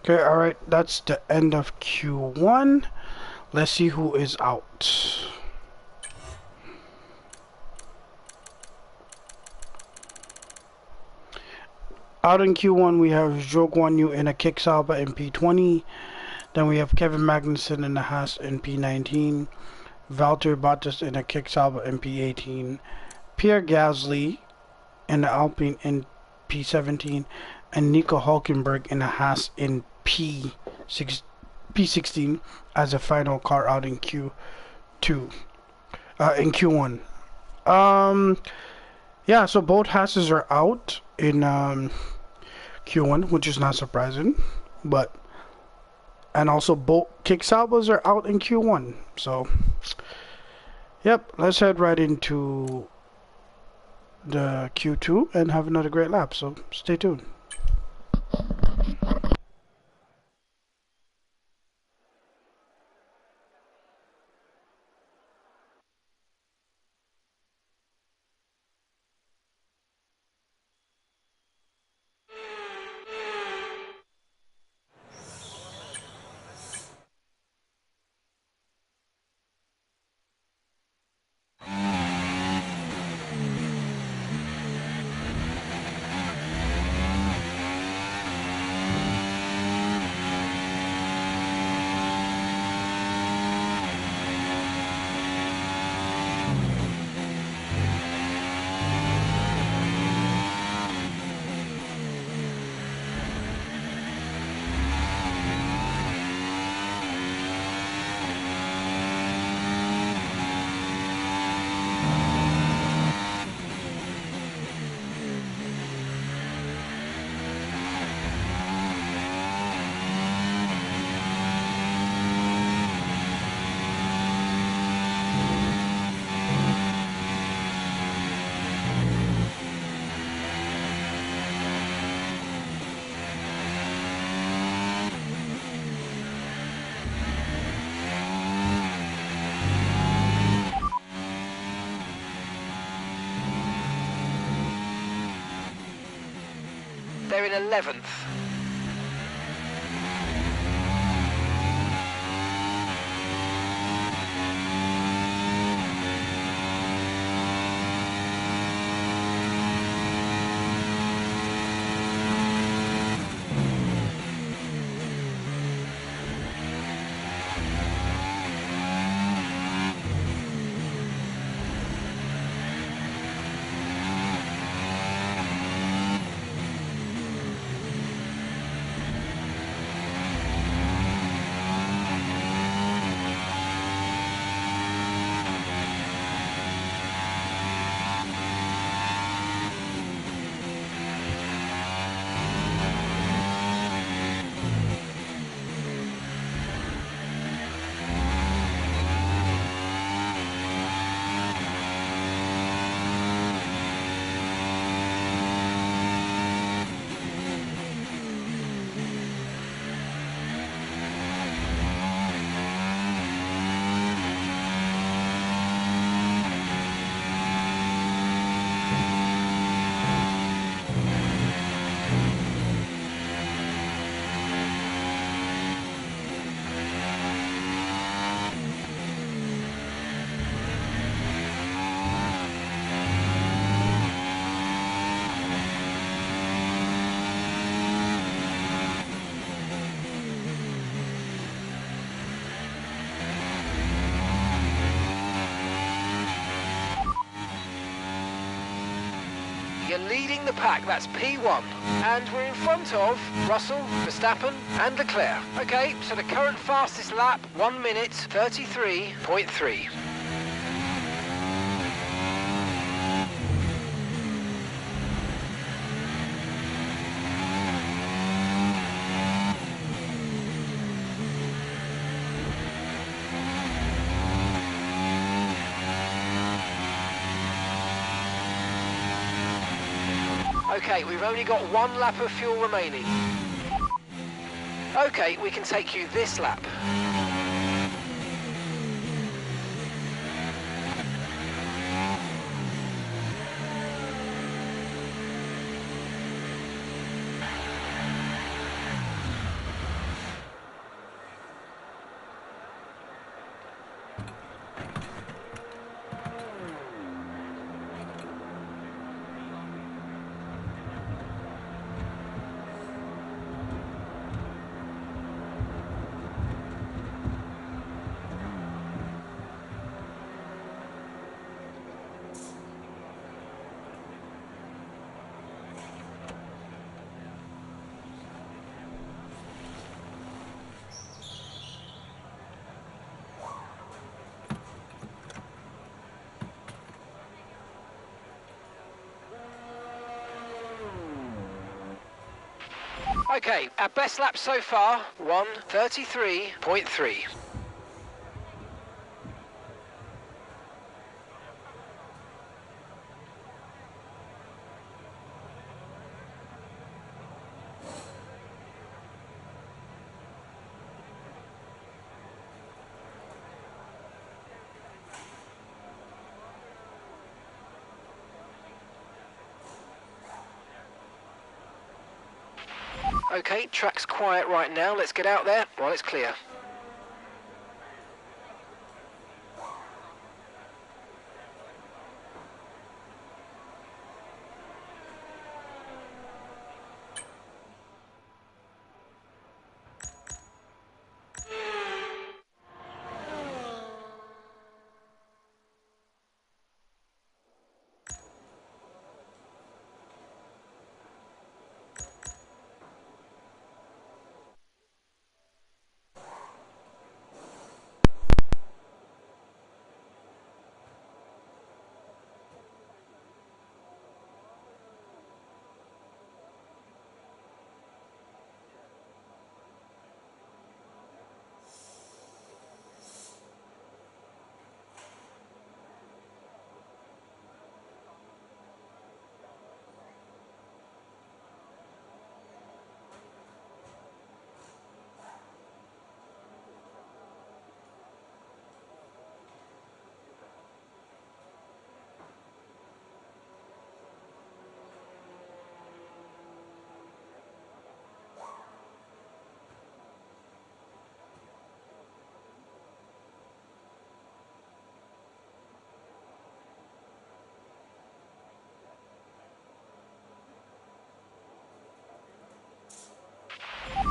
Okay, alright, that's the end of Q1. Let's see who is out. Out in Q1, we have Zhou Guanyu in a Kick Sauber in P20. Then we have Kevin Magnussen in a Haas in P19. Valtteri Bottas in a Kick Sauber in P18. Pierre Gasly in the Alpine in P17. And Nico Hulkenberg in a Haas in P16 as a final car out in Q2. In Q1. Yeah, so both Haases are out in Q1, which is not surprising, but and also both Kick Saubers are out in Q1. So, yep, let's head right into the Q2 and have another great lap. So stay tuned. They're in 11th. You're leading the pack, that's P1. And we're in front of Russell, Verstappen and Leclerc. Okay, so the current fastest lap, 1 minute 33.3. Okay, we've only got 1 lap of fuel remaining. Okay, we can take you this lap. Okay, our best lap so far, 1:33.3. Okay, track's quiet right now. Let's get out there while it's clear.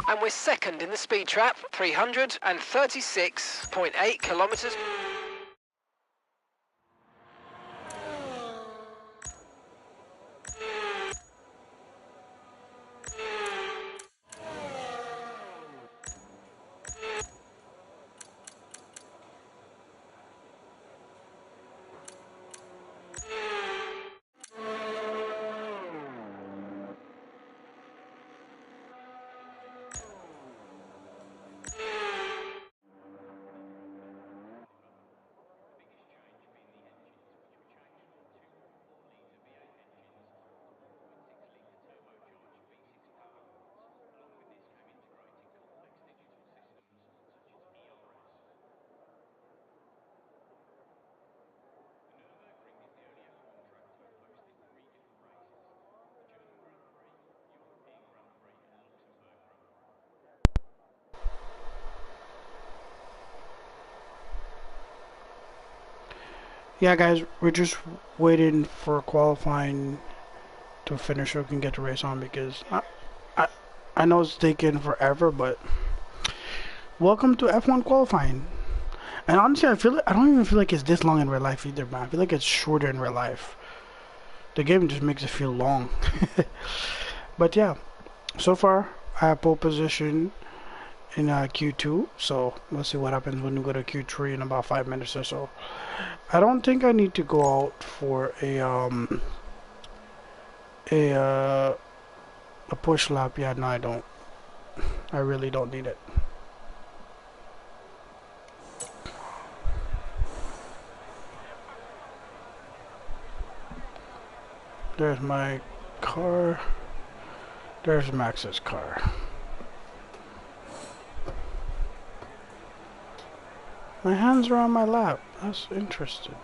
And we're second in the speed trap, 336.8 kilometres. Yeah, guys, we're just waiting for qualifying to finish so we can get the race on because I, I know it's taking forever, but welcome to F1 qualifying. And honestly, I don't even feel like it's this long in real life either, man. I feel like it's shorter in real life. The game just makes it feel long. But yeah, so far I have pole position in Q2, so let's see what happens when we go to Q3 in about 5 minutes or so. I don't think I need to go out for a push lap. Yeah, no, I don't. I really don't need it. There's my car. There's Max's car. My hands are on my lap. That's interesting.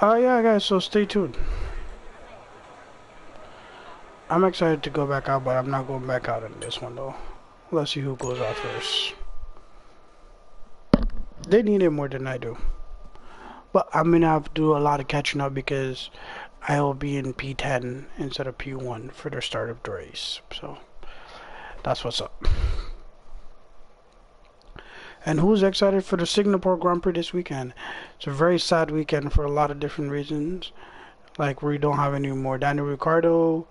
Yeah, guys, so stay tuned. I'm excited to go back out, but I'm not going back out in this one, though. Let's see who goes out first. They need it more than I do. But I'm going to have to do a lot of catching up because I will be in P10 instead of P1 for the start of the race. So, that's what's up. And who's excited for the Singapore Grand Prix this weekend? It's a very sad weekend for a lot of different reasons. Like we don't have any more Daniel Ricciardo,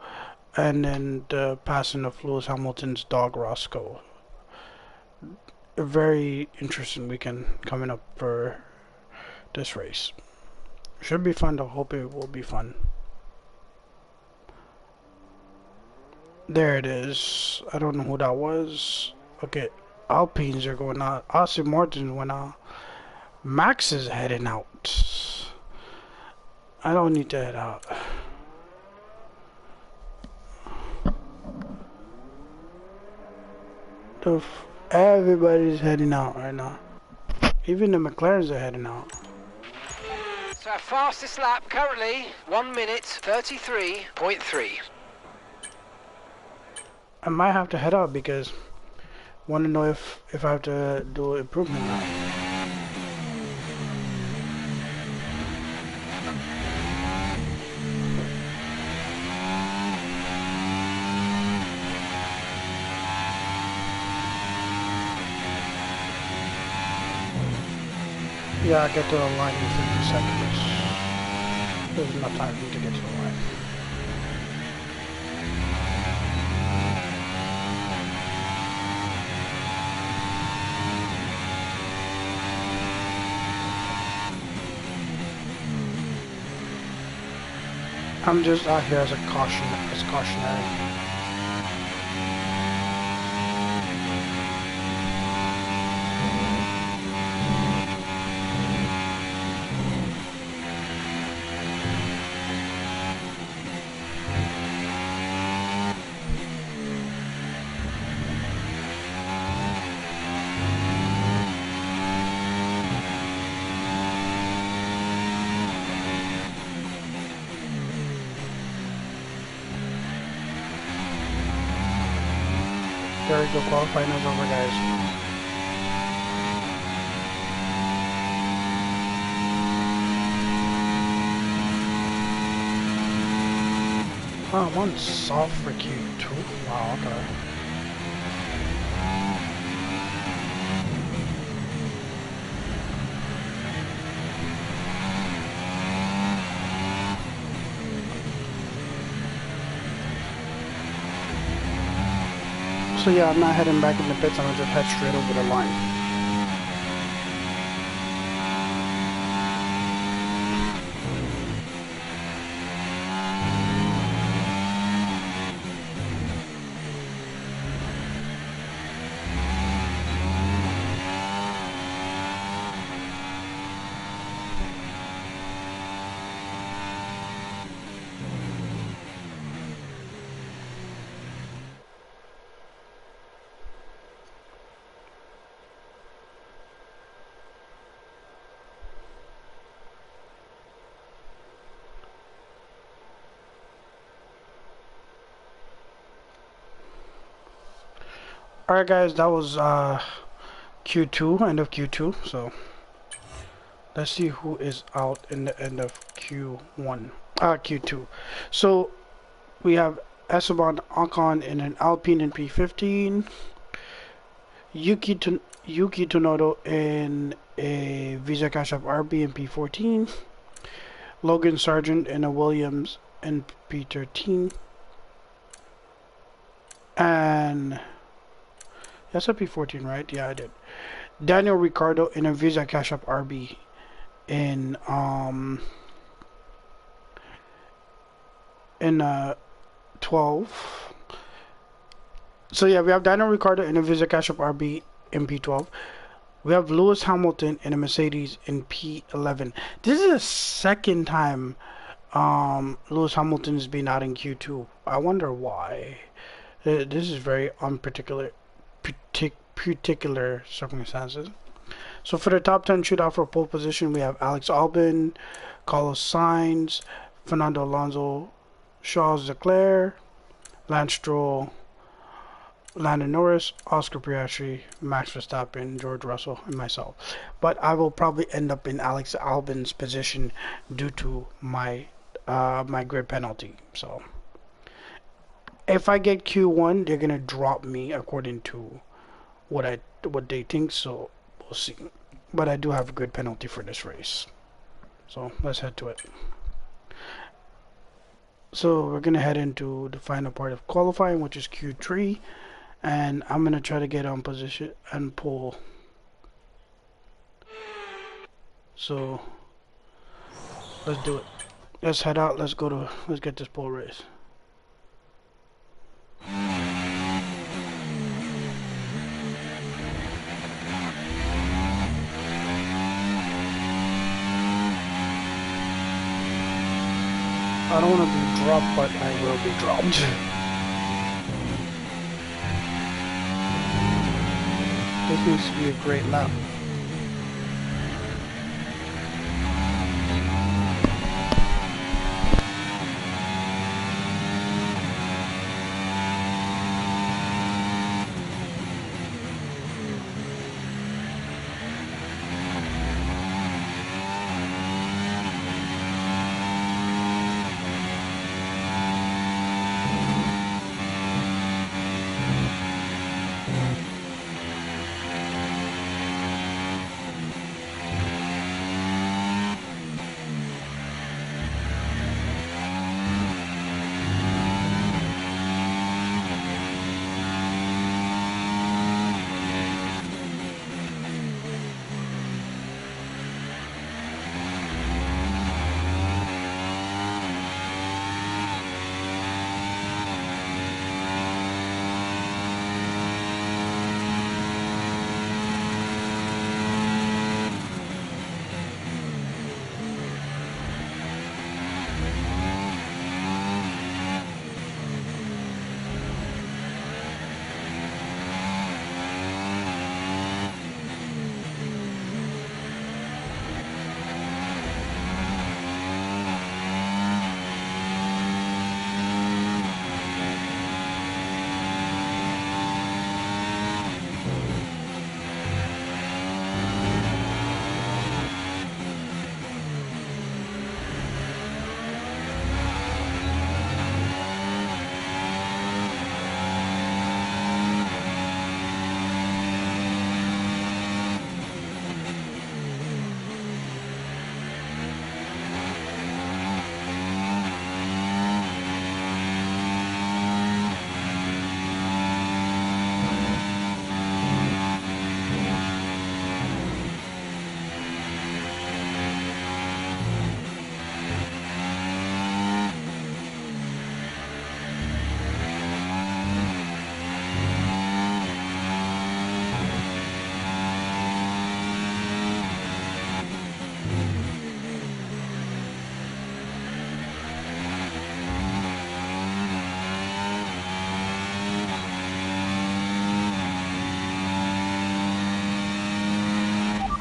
and then the passing of Lewis Hamilton's dog Roscoe. A very interesting weekend coming up for this race. Should be fun, though. Hope it will be fun. There it is. I don't know who that was. Okay. Alpines are going out. Austin Martin went out. Max is heading out. I don't need to head out. Everybody's heading out right now. Even the McLarens are heading out. So our fastest lap currently 1 minute 33.3. I might have to head out because want to know if I have to do improvement now. Yeah, I get to the line in 50 seconds. There's enough time for me to get to the line. I'm just out here as a cautionary. There we go, qualifying is over, guys. Oh, one soft for Q2. Wow, okay. So yeah, I'm not heading back in the pits, I'm gonna just head straight over the line. Alright guys, that was Q2, end of Q2, so let's see who is out in the end of Q2. So we have Esteban Ocon in an Alpine in P15, Yuki Tsunoda in a Visa Cash App RB in P14, Logan Sargent in a Williams in P13, and that's a P14, right? Yeah, I did. Daniel Ricciardo in a Visa Cash App RB in 12. So yeah, we have Daniel Ricciardo in a Visa Cash App RB in P12. We have Lewis Hamilton in a Mercedes in P11. This is the second time Lewis Hamilton has been out in Q2. I wonder why. This is very unparticular particular circumstances. So for the top 10 shootout for pole position, we have Alex Albon, Carlos Sainz, Fernando Alonso, Charles Leclerc, Lance Stroll, Landon Norris, Oscar Piastri, Max Verstappen, George Russell, and myself. But I will probably end up in Alex Albon's position due to my my grid penalty. So if I get Q1, they're gonna drop me according to what they think. So we'll see. But I do have a grid penalty for this race. So let's head to it. So we're gonna head into the final part of qualifying, which is Q3. And I'm gonna try to get on position and pull. So let's do it. Let's head out. Let's get this pole race. I don't want to be dropped, but I will be dropped. This needs to be a great lap.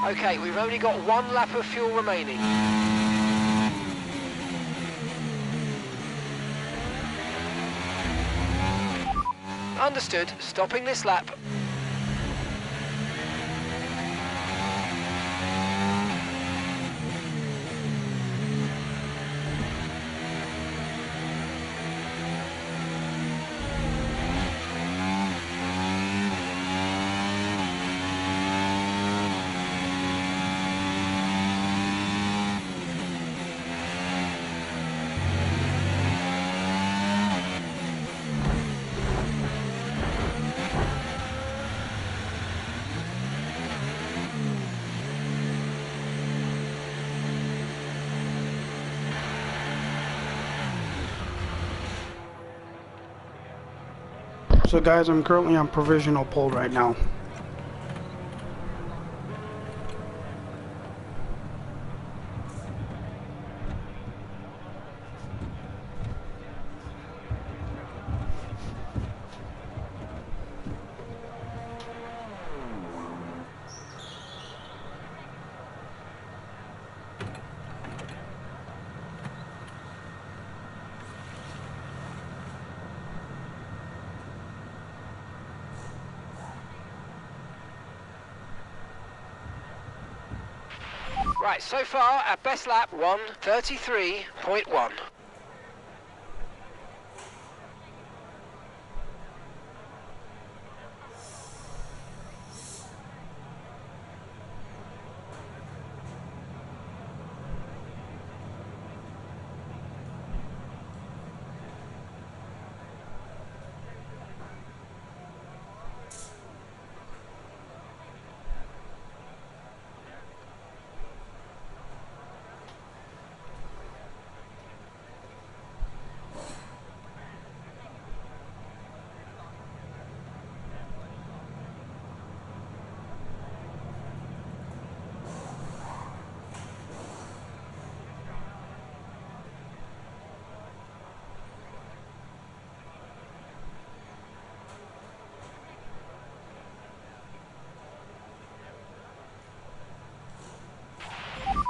Okay, we've only got 1 lap of fuel remaining. Understood. Stopping this lap. So guys, I'm currently on provisional pole right now. Right, so far, our best lap, 1:33.1.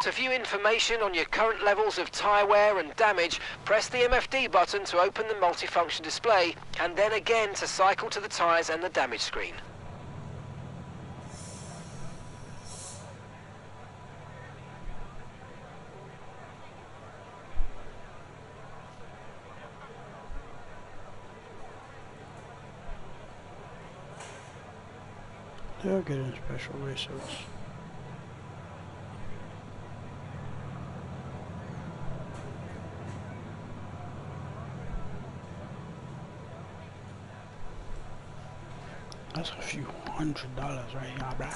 To view information on your current levels of tyre wear and damage, press the MFD button to open the multifunction display, and then again to cycle to the tyres and the damage screen. They're getting special races. That's a few $100 right here, bruh.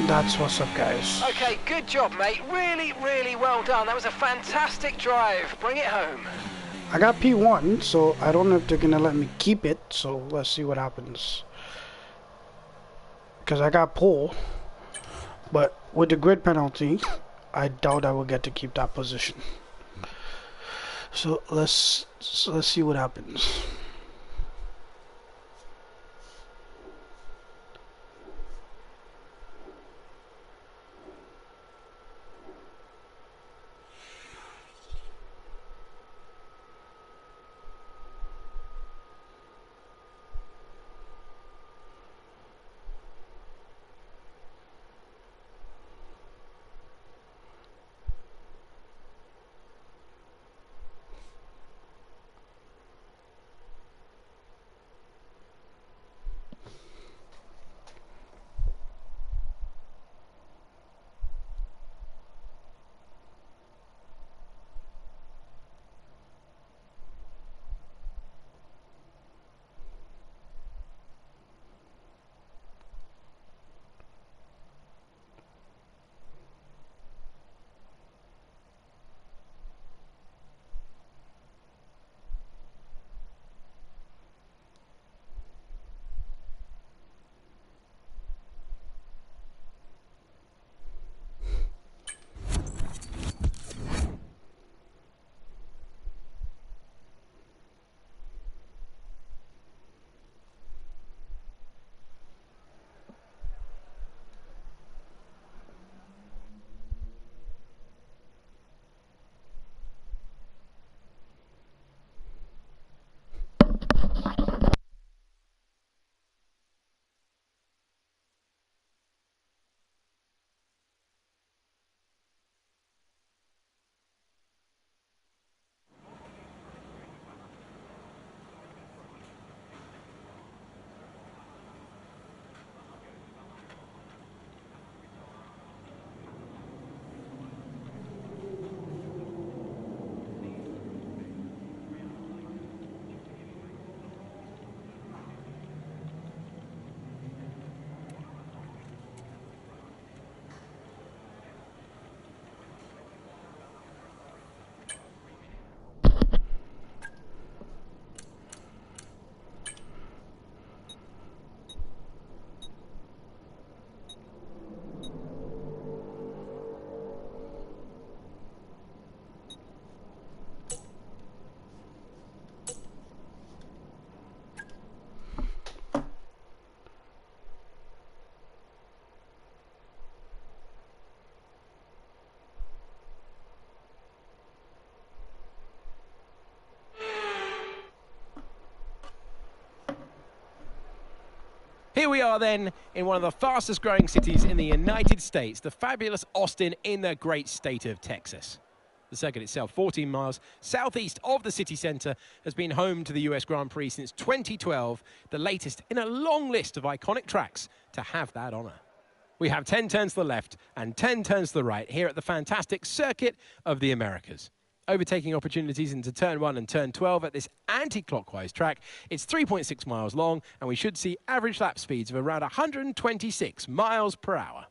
That's what's up, guys. Okay, good job, mate. Really, really well done. That was a fantastic drive. Bring it home. I got P1, so I don't know if they're gonna let me keep it. So let's see what happens. Because I got pole, but with the grid penalty, I doubt I will get to keep that position. So let's see what happens. Here we are then in one of the fastest growing cities in the United States, the fabulous Austin in the great state of Texas. The circuit itself, 14 miles southeast of the city centre, has been home to the US Grand Prix since 2012, the latest in a long list of iconic tracks to have that honour. We have 10 turns to the left and 10 turns to the right here at the fantastic Circuit of the Americas. Overtaking opportunities into turn 1 and turn 12 at this anti-clockwise track. It's 3.6 miles long, and we should see average lap speeds of around 126 miles per hour.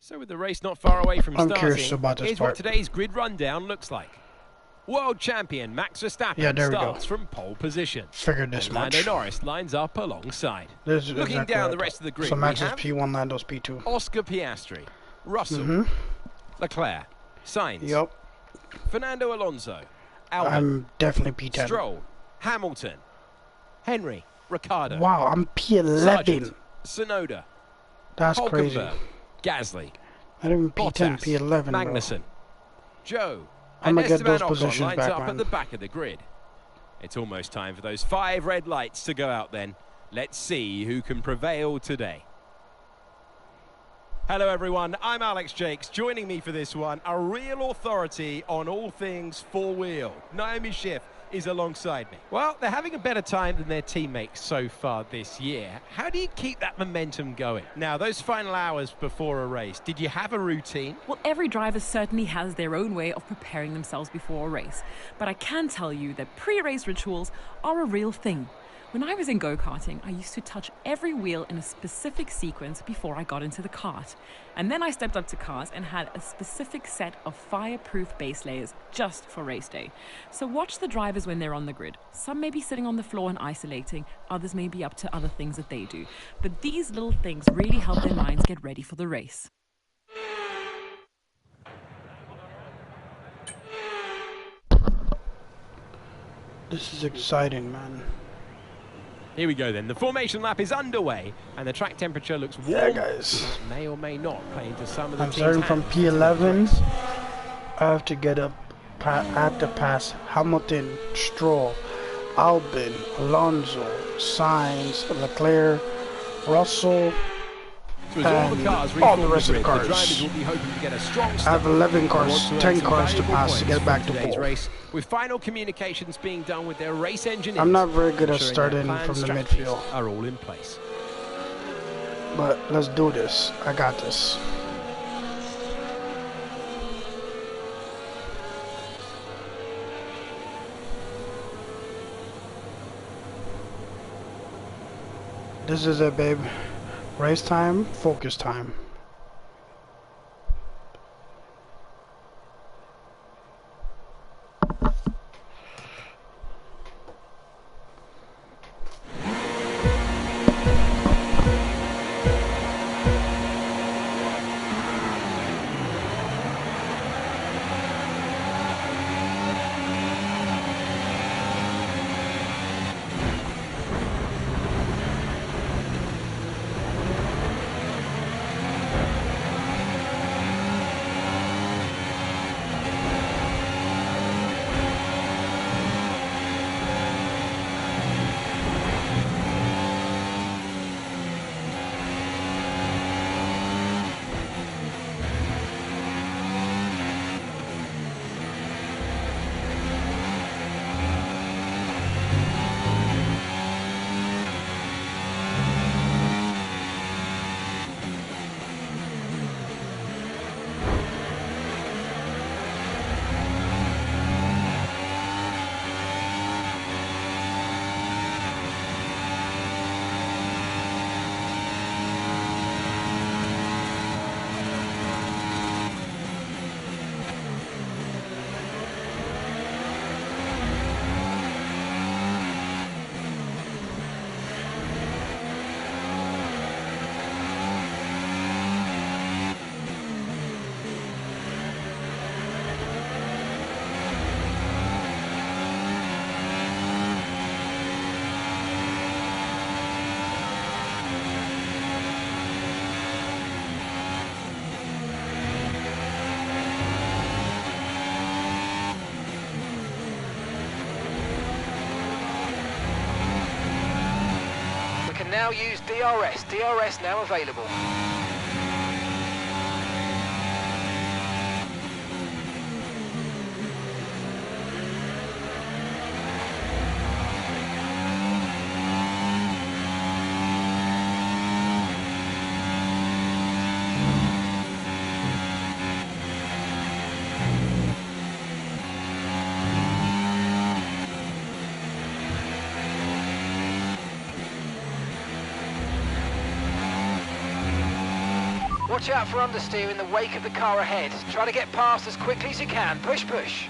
So with the race not far away from starting, curious about this here's part. what today's grid rundown looks like. World champion Max Verstappen starts from pole position. Figured this much. Lando Norris lines up alongside. Looking exactly down the rest of the grid, so Max we is have P1, Lando's P2. Oscar Piastri, Russell, Leclerc, Sainz, Fernando Alonso, Albon, I'm definitely P10. Stroll, Hamilton, Henry, Ricciardo. Wow, I'm P11. Sargent, Tsunoda, That's crazy. Hülkenberg, Gasly, I didn't P10, Bottas, P11, Magnussen, Joe, I'm and gonna get Esteban those Ocon positions lines back, up man. at the back of the grid. It's almost time for those 5 red lights to go out then. Let's see who can prevail today. Hello everyone, I'm Alex Jakes. Joining me for this one, a real authority on all things four-wheel. Naomi Schiff is alongside me. Well, they're having a better time than their teammates so far this year. How do you keep that momentum going? Now, those final hours before a race, did you have a routine? Well, every driver certainly has their own way of preparing themselves before a race. But I can tell you that pre-race rituals are a real thing. When I was in go-karting, I used to touch every wheel in a specific sequence before I got into the kart. And then I stepped up to cars and had a specific set of fireproof base layers just for race day. So watch the drivers when they're on the grid. Some may be sitting on the floor and isolating, others may be up to other things that they do. But these little things really help their minds get ready for the race. This is exciting, man. Here we go then. The formation lap is underway, and the track temperature looks warm. Yeah, guys. This may or may not play into some of the I'm team's starting from hands. P11. I have to get up. I have to pass Hamilton, Stroll, Albon, Alonso, Sainz, Leclerc, Russell. So as all the cars all the reform rest of the grid, cars. drivers will be hoping to get a strong I start. have 11 cars, Want to earn 10 some cars to valuable pass to points get back from to today's pole. race, with final communications being done with their race engineers. I'm not very good at ensuring starting their planned from the strategies midfield. are all in place. But let's do this. I got this. This is it, babe. Race time, focus time. Now use DRS. DRS now available. Watch out for understeer in the wake of the car ahead. Try to get past as quickly as you can. Push, push.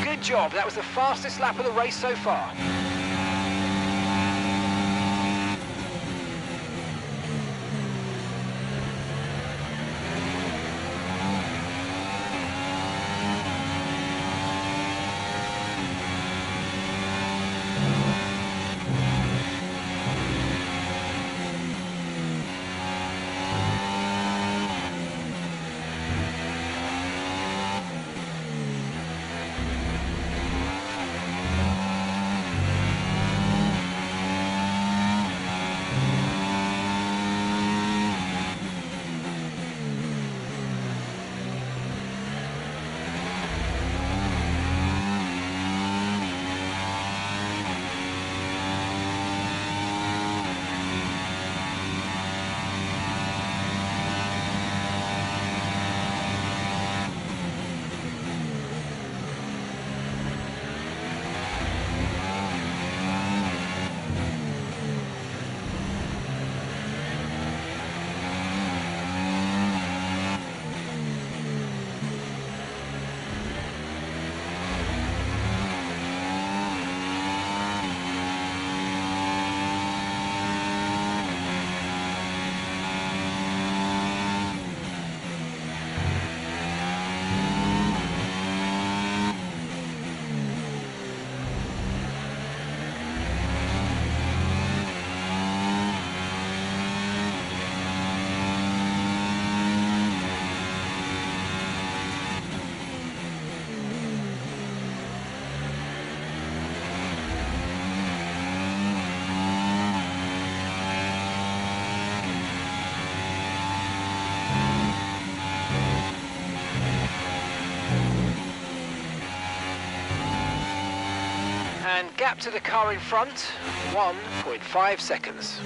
Good job. That was the fastest lap of the race so far. And gap to the car in front, 1.5 seconds.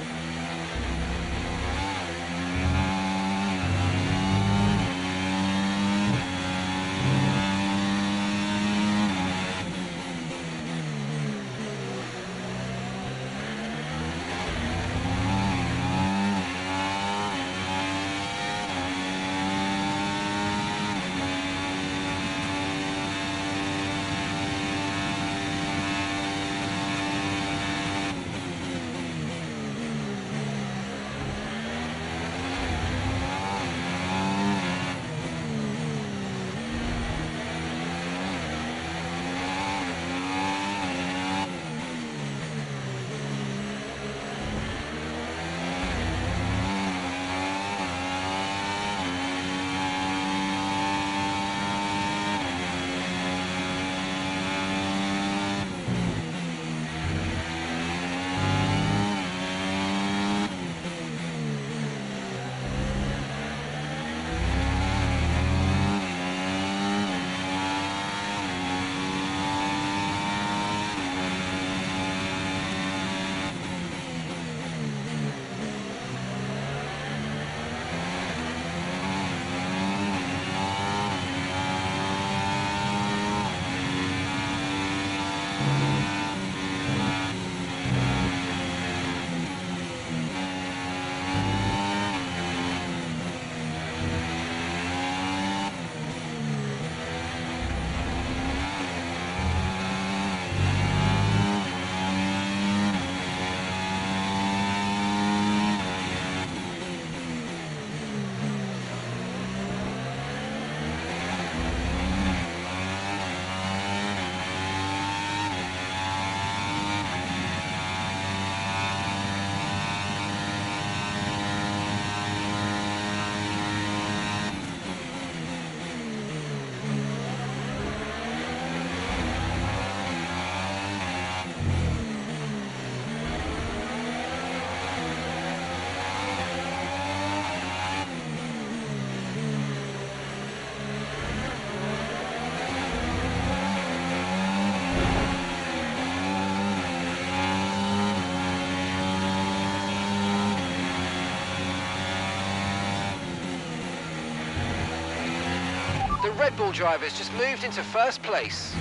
The Red Bull drivers just moved into first place.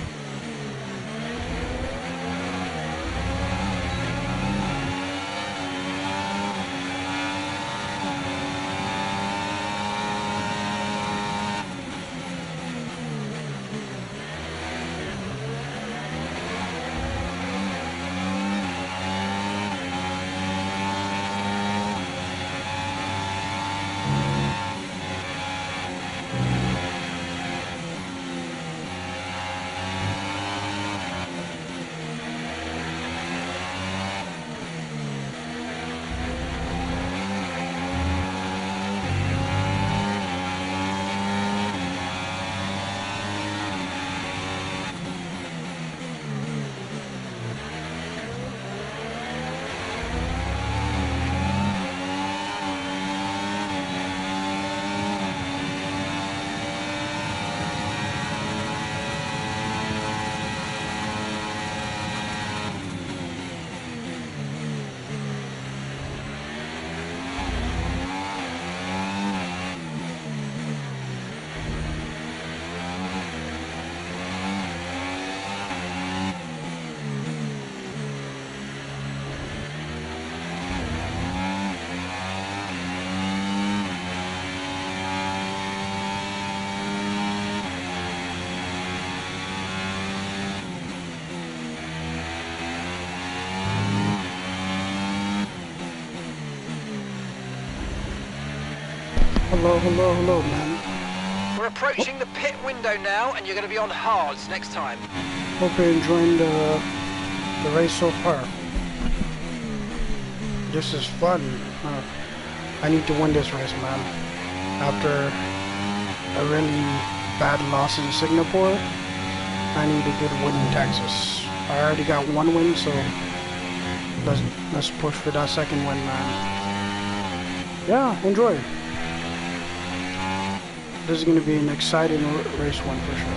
Hello, man. We're approaching the pit window now, and you're going to be on hards next time. Hope you're enjoying the race so far. This is fun. I need to win this race, man. After a really bad loss in Singapore, I need a good win in Texas. I already got one win, so let's push for that second win, man. Yeah, enjoy. This is going to be an exciting race one for sure.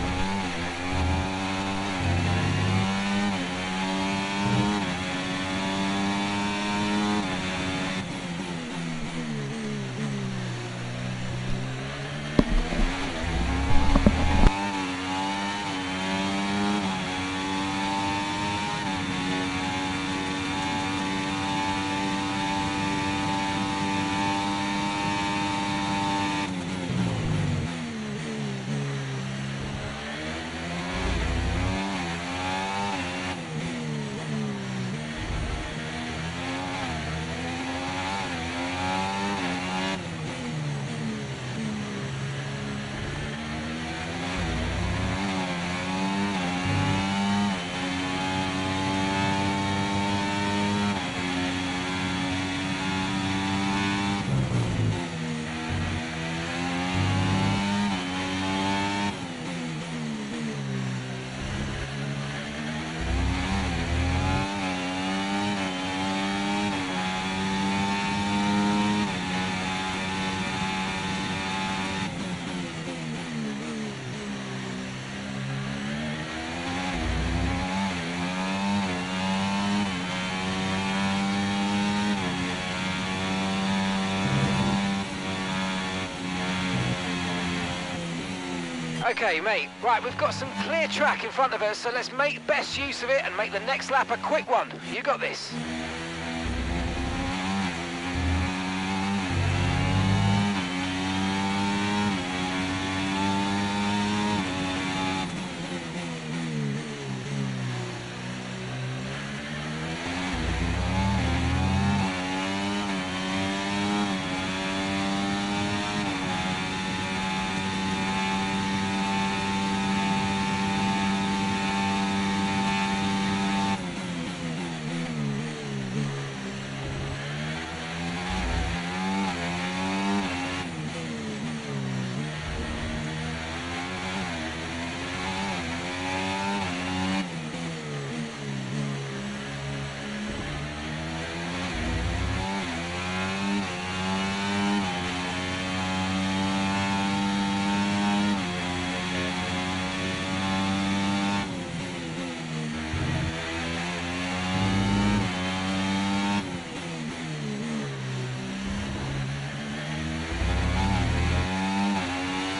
Okay, mate. Right, we've got some clear track in front of us, so let's make best use of it and make the next lap a quick one. You got this.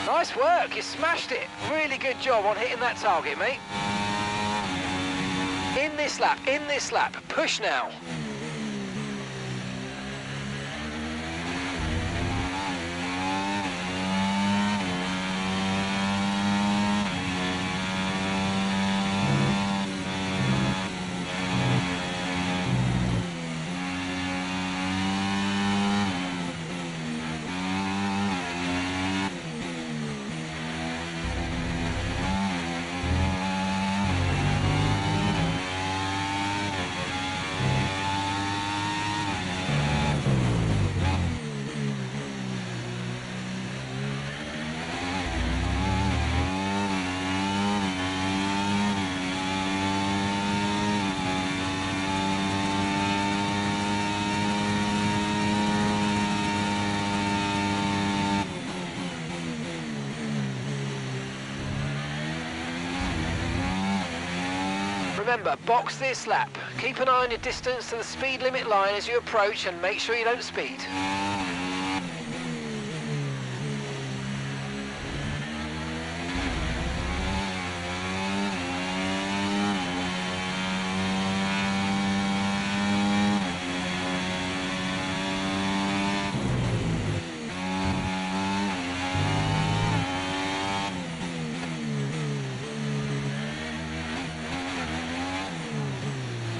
Nice work, you smashed it. Really good job on hitting that target, mate. In this lap, push now. Remember, box this lap. Keep an eye on your distance to the speed limit line as you approach and make sure you don't speed.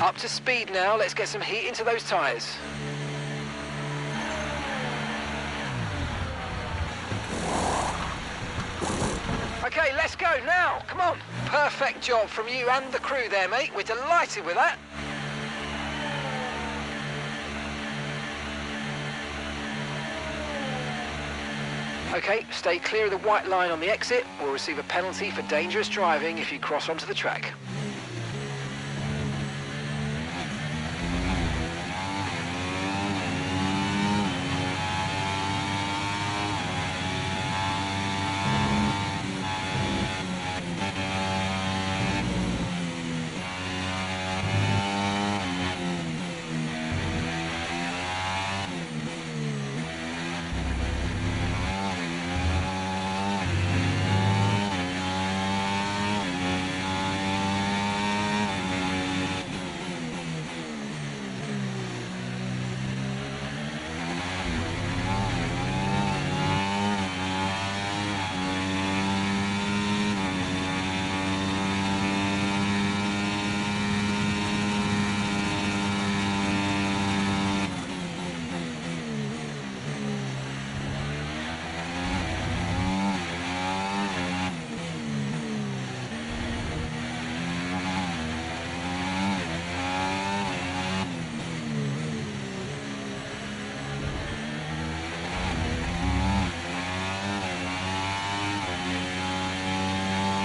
Up to speed now, let's get some heat into those tyres. Okay, let's go now, come on. Perfect job from you and the crew there, mate. We're delighted with that. Okay, stay clear of the white line on the exit or receive a penalty for dangerous driving if you cross onto the track.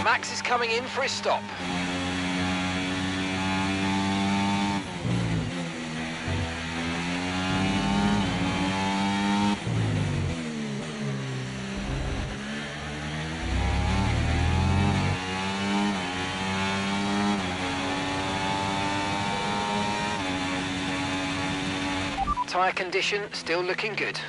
Max is coming in for his stop. Tyre condition still looking good.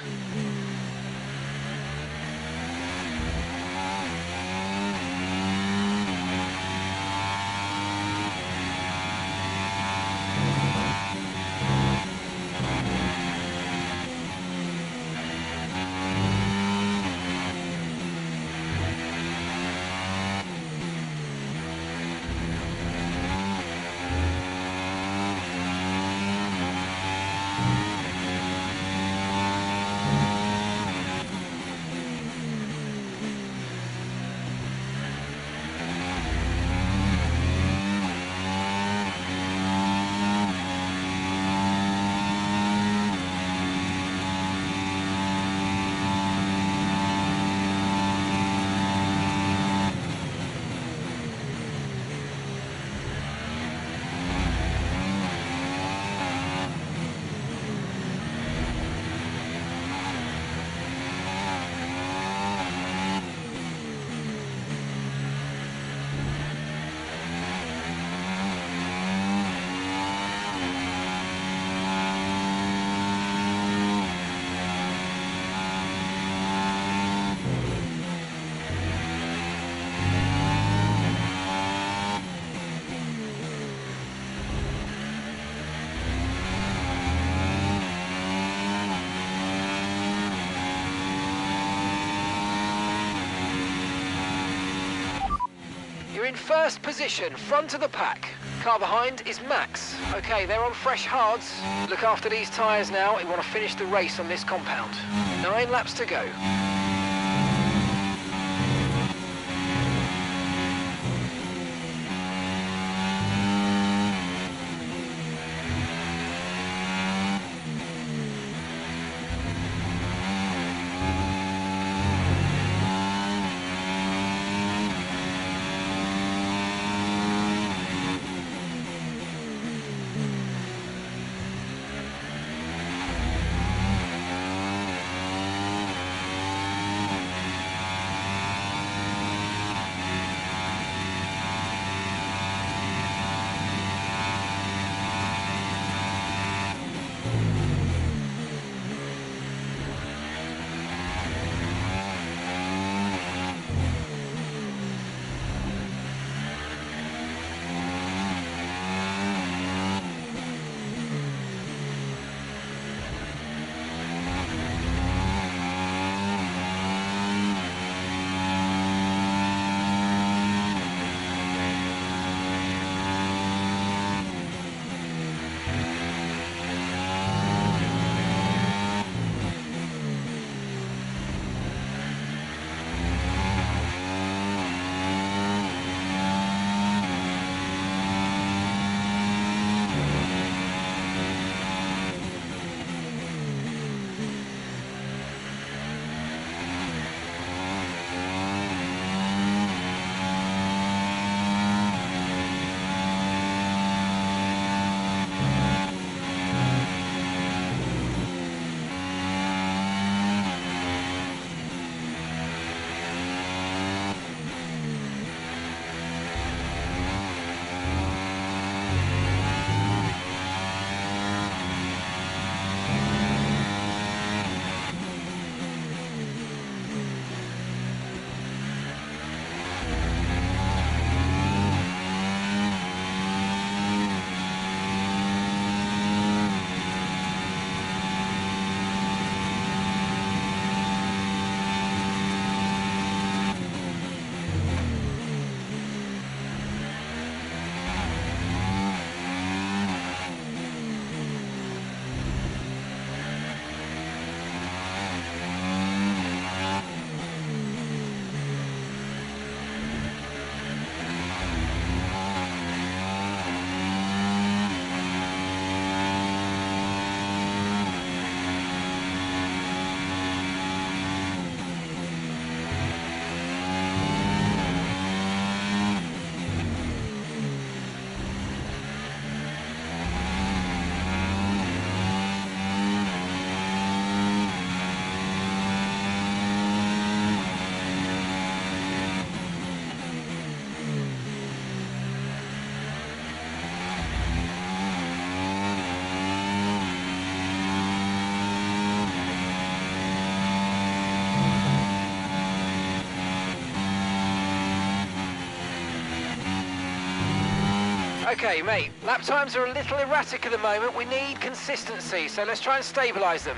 You're in first position, front of the pack. Car behind is Max. Okay, they're on fresh hards. Look after these tyres now. You want to finish the race on this compound. 9 laps to go. Okay, mate, lap times are a little erratic at the moment. We need consistency, so let's try and stabilise them.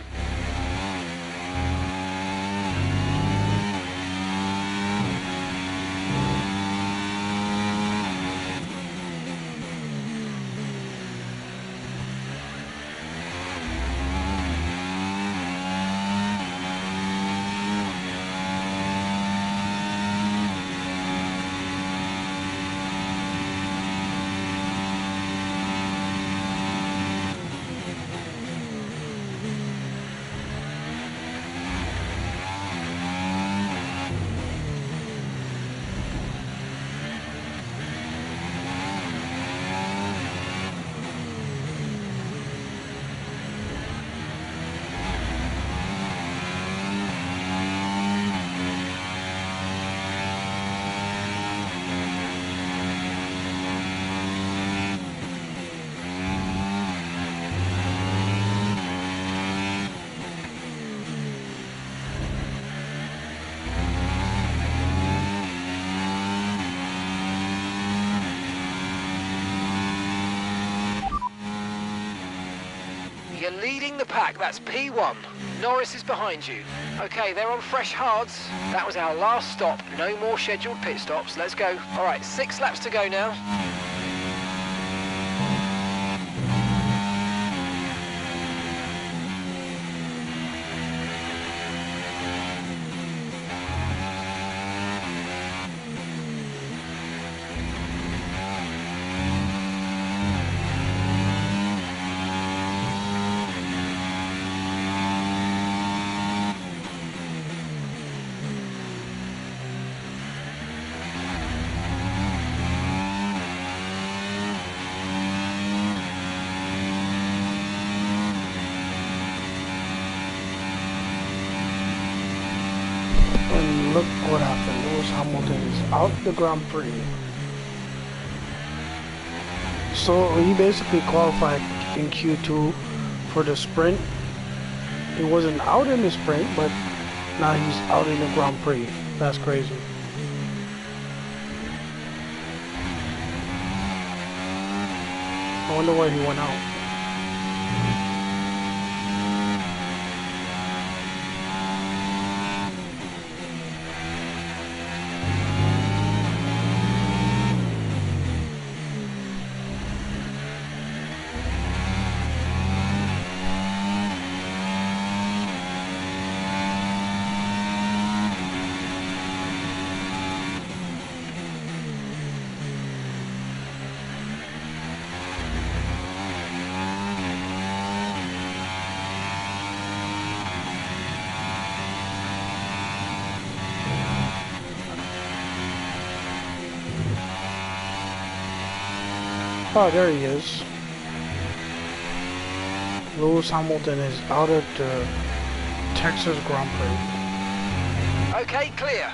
You're leading the pack, that's P1. Norris is behind you. Okay, they're on fresh hards. That was our last stop. No more scheduled pit stops. Let's go. All right, 6 laps to go now. And look what happened. Lewis Hamilton is out the Grand Prix. So he basically qualified in Q2 for the sprint. He wasn't out in the sprint, but now he's out in the Grand Prix. That's crazy. I wonder why he went out. Oh, there he is. Lewis Hamilton is out of the Texas Grand Prix. Okay, clear.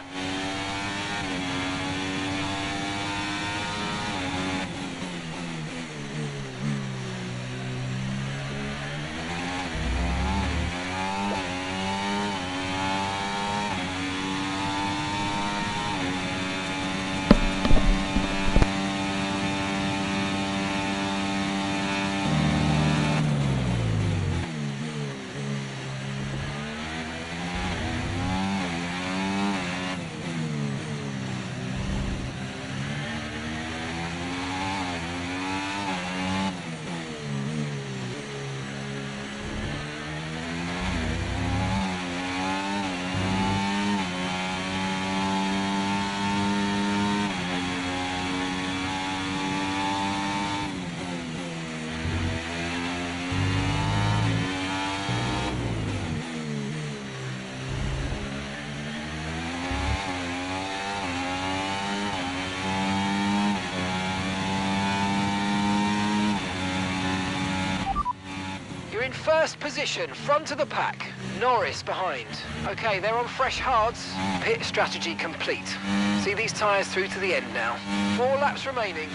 In first position, front of the pack. Norris behind. Okay, they're on fresh hards. Pit strategy complete. See these tyres through to the end now. 4 laps remaining.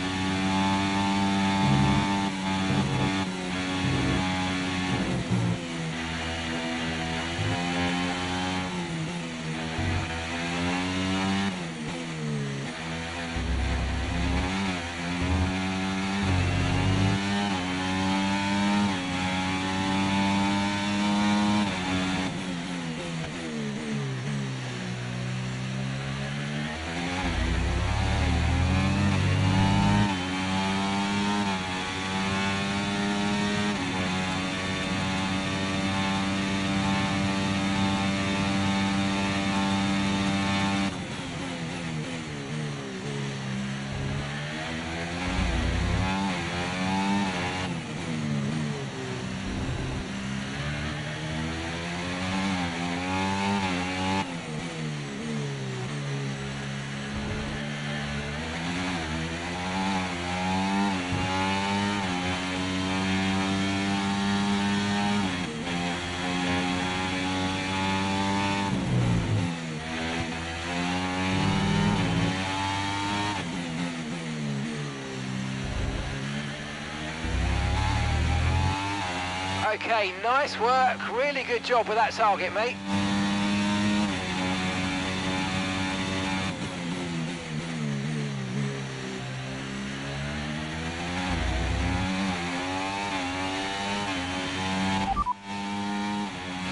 Okay, nice work. Really good job with that target, mate.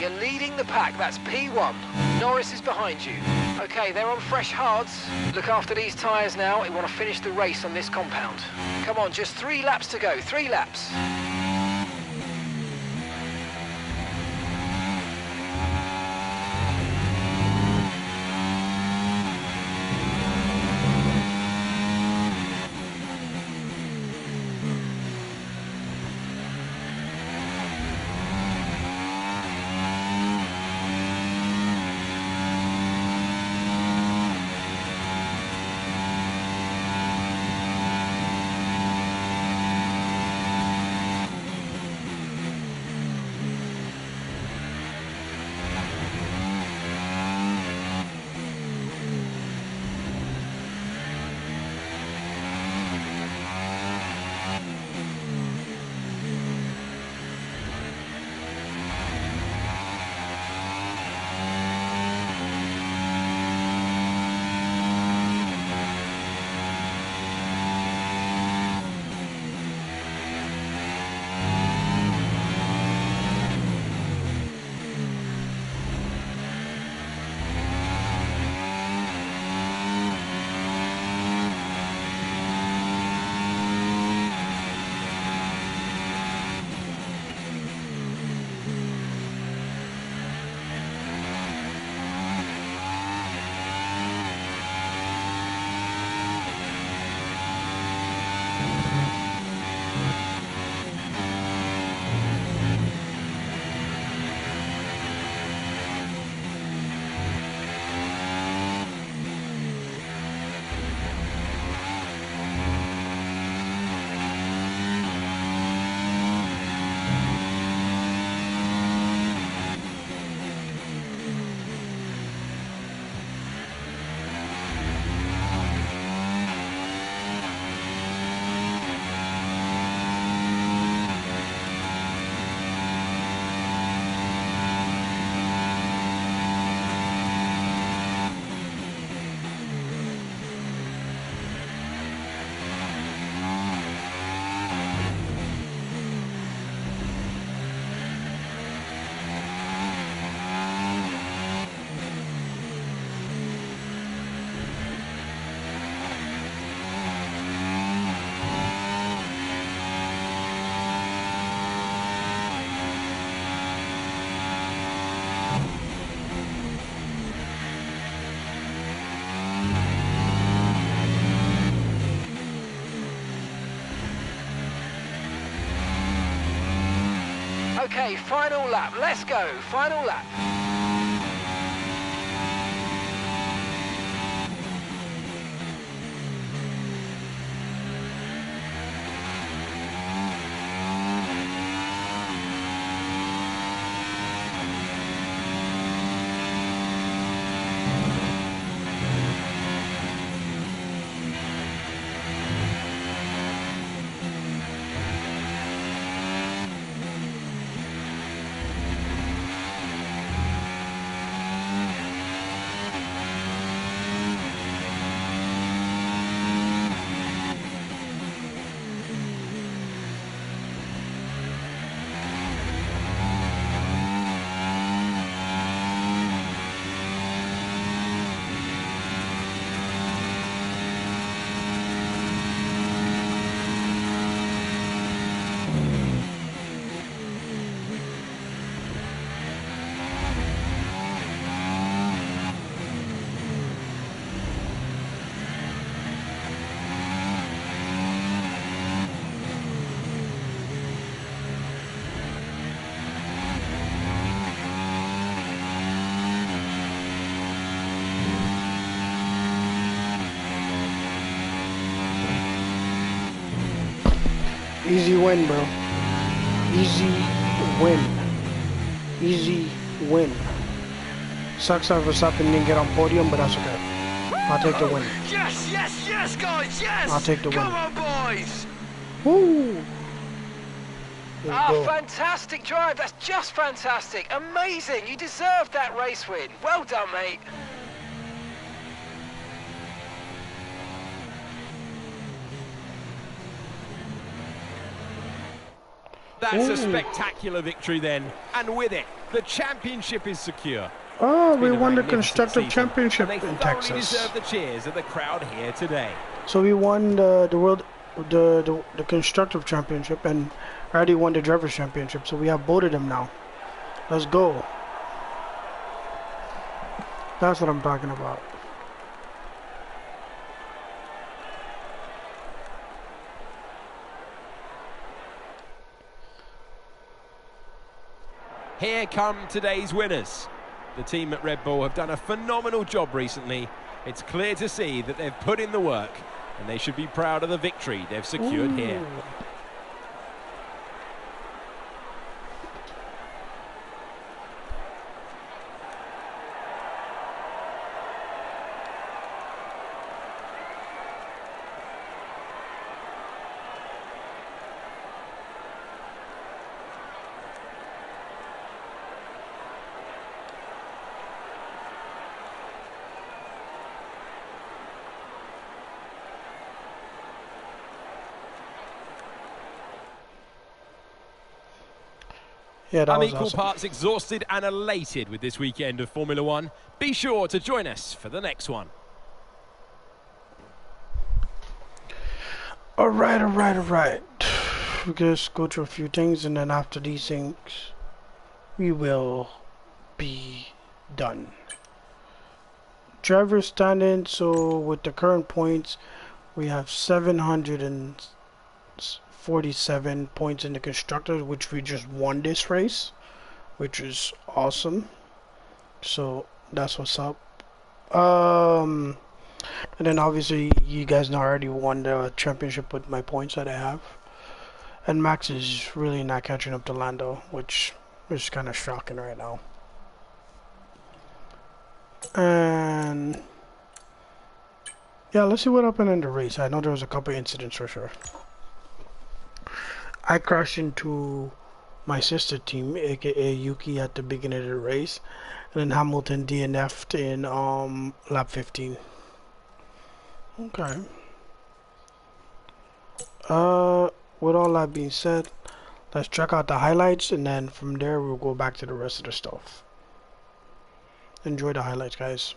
You're leading the pack, that's P1. Norris is behind you. Okay, they're on fresh hards. Look after these tyres now. We want to finish the race on this compound. Come on, just 3 laps to go, 3 laps. Okay, final lap. Let's go. Final lap. Easy win, bro. Easy win. Easy win. Sucks that Verstappen didn't get on podium, but that's okay. I'll take the win. Yes, yes, yes, guys, yes! I'll take the win. Come on, boys! Woo! Fantastic drive. That's just fantastic. Amazing. You deserved that race win. Well done, mate. That's a spectacular victory then, and with it, The championship is secure. Oh, we Been a won the magnificent constructive season, championship and they in thoroughly Texas. deserve the cheers of the crowd here today. So we won the constructive championship, and already won the drivers championship. So we have both of them now. Let's go. That's what I'm talking about. Here come today's winners. The team at Red Bull have done a phenomenal job recently. It's clear to see that they've put in the work, and they should be proud of the victory they've secured here. Yeah, that I'm was equal awesome. parts exhausted and elated with this weekend of Formula One. Be sure to join us for the next one. Alright. We just go through a few things, and then after these things, we will be done. Driver standing. So with the current points, we have 747 points in the constructors, which we just won this race, which is awesome. So that's what's up. And then obviously you guys know I already won the championship with my points that I have. And Max is really not catching up to Lando, which is kind of shocking right now. And yeah, let's see what happened in the race. I know there was a couple incidents for sure. I crashed into my sister team, aka Yuki, at the beginning of the race, and then Hamilton DNF'd in lap 15. Okay. With all that being said, let's check out the highlights, and then from there we'll go back to the rest of the stuff. Enjoy the highlights, guys.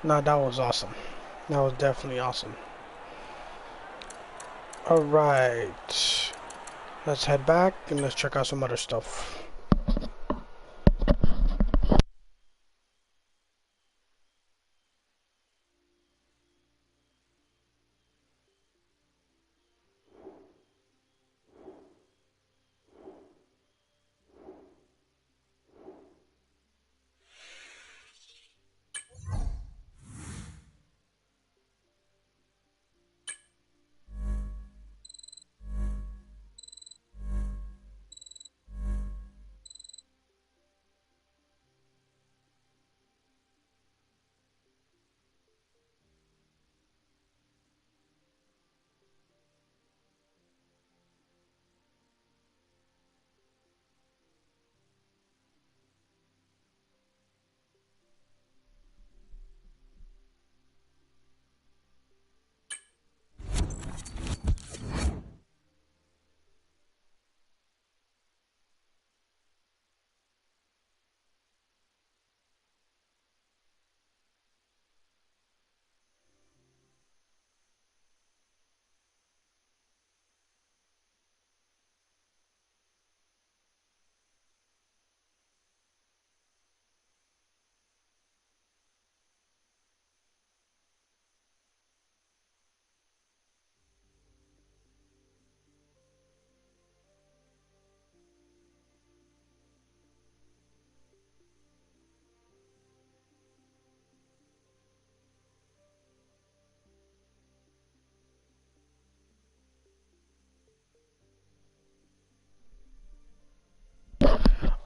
Nah, that was awesome. That was definitely awesome. Alright. Let's head back and let's check out some other stuff.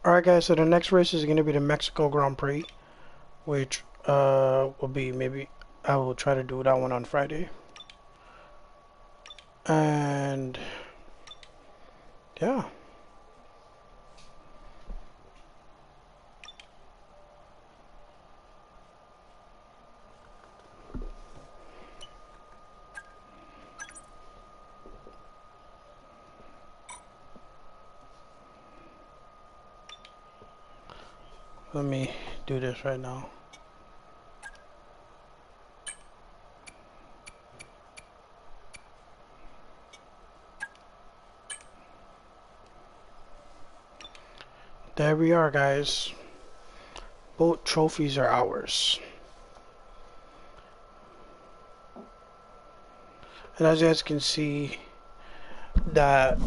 Alright guys, so the next race is going to be the Mexico Grand Prix, which will be, maybe I will try to do that one on Friday. And yeah. Let me do this right now. There we are, guys. Both trophies are ours. And as you guys can see, that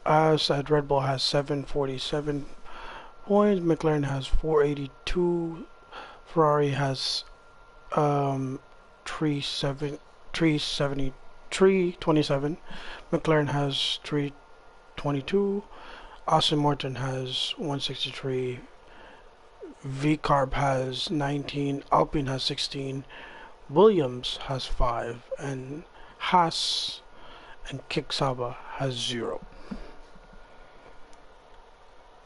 us at Red Bull has 747 points, McLaren has 482, Ferrari has 327, McLaren has 322, Aston Martin has 163, V-Carb has 19, Alpine has 16, Williams has 5, and Haas and Kicksaba has 0.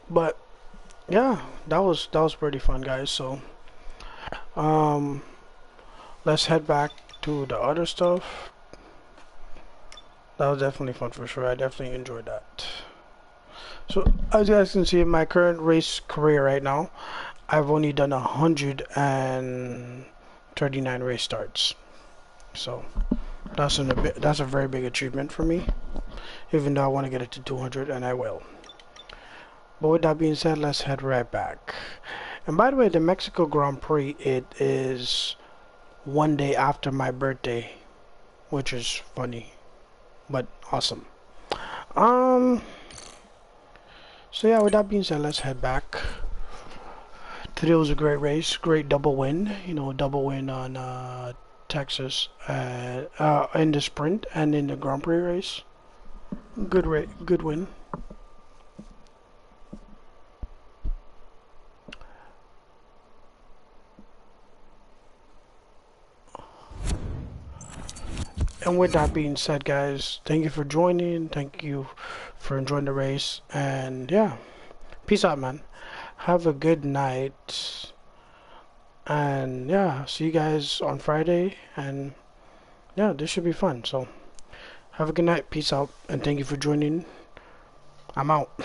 But yeah, that was pretty fun, guys. So let's head back to the other stuff. That was definitely fun for sure. I definitely enjoyed that. So as you guys can see, in my current race career right now, I've only done 139 race starts. So that's a very big achievement for me. Even though I want to get it to 200, and I will. But with that being said, let's head right back. And by the way, the Mexico Grand Prix, it is one day after my birthday, which is funny, but awesome. So yeah, with that being said, let's head back. Today was a great race, great double win. You know, double win on Texas in the sprint and in the Grand Prix race. Good win. And with that being said, guys, thank you for joining. Thank you for enjoying the race. And yeah, peace out, man. Have a good night. And yeah, see you guys on Friday. And yeah, this should be fun. So have a good night. Peace out. And thank you for joining. I'm out.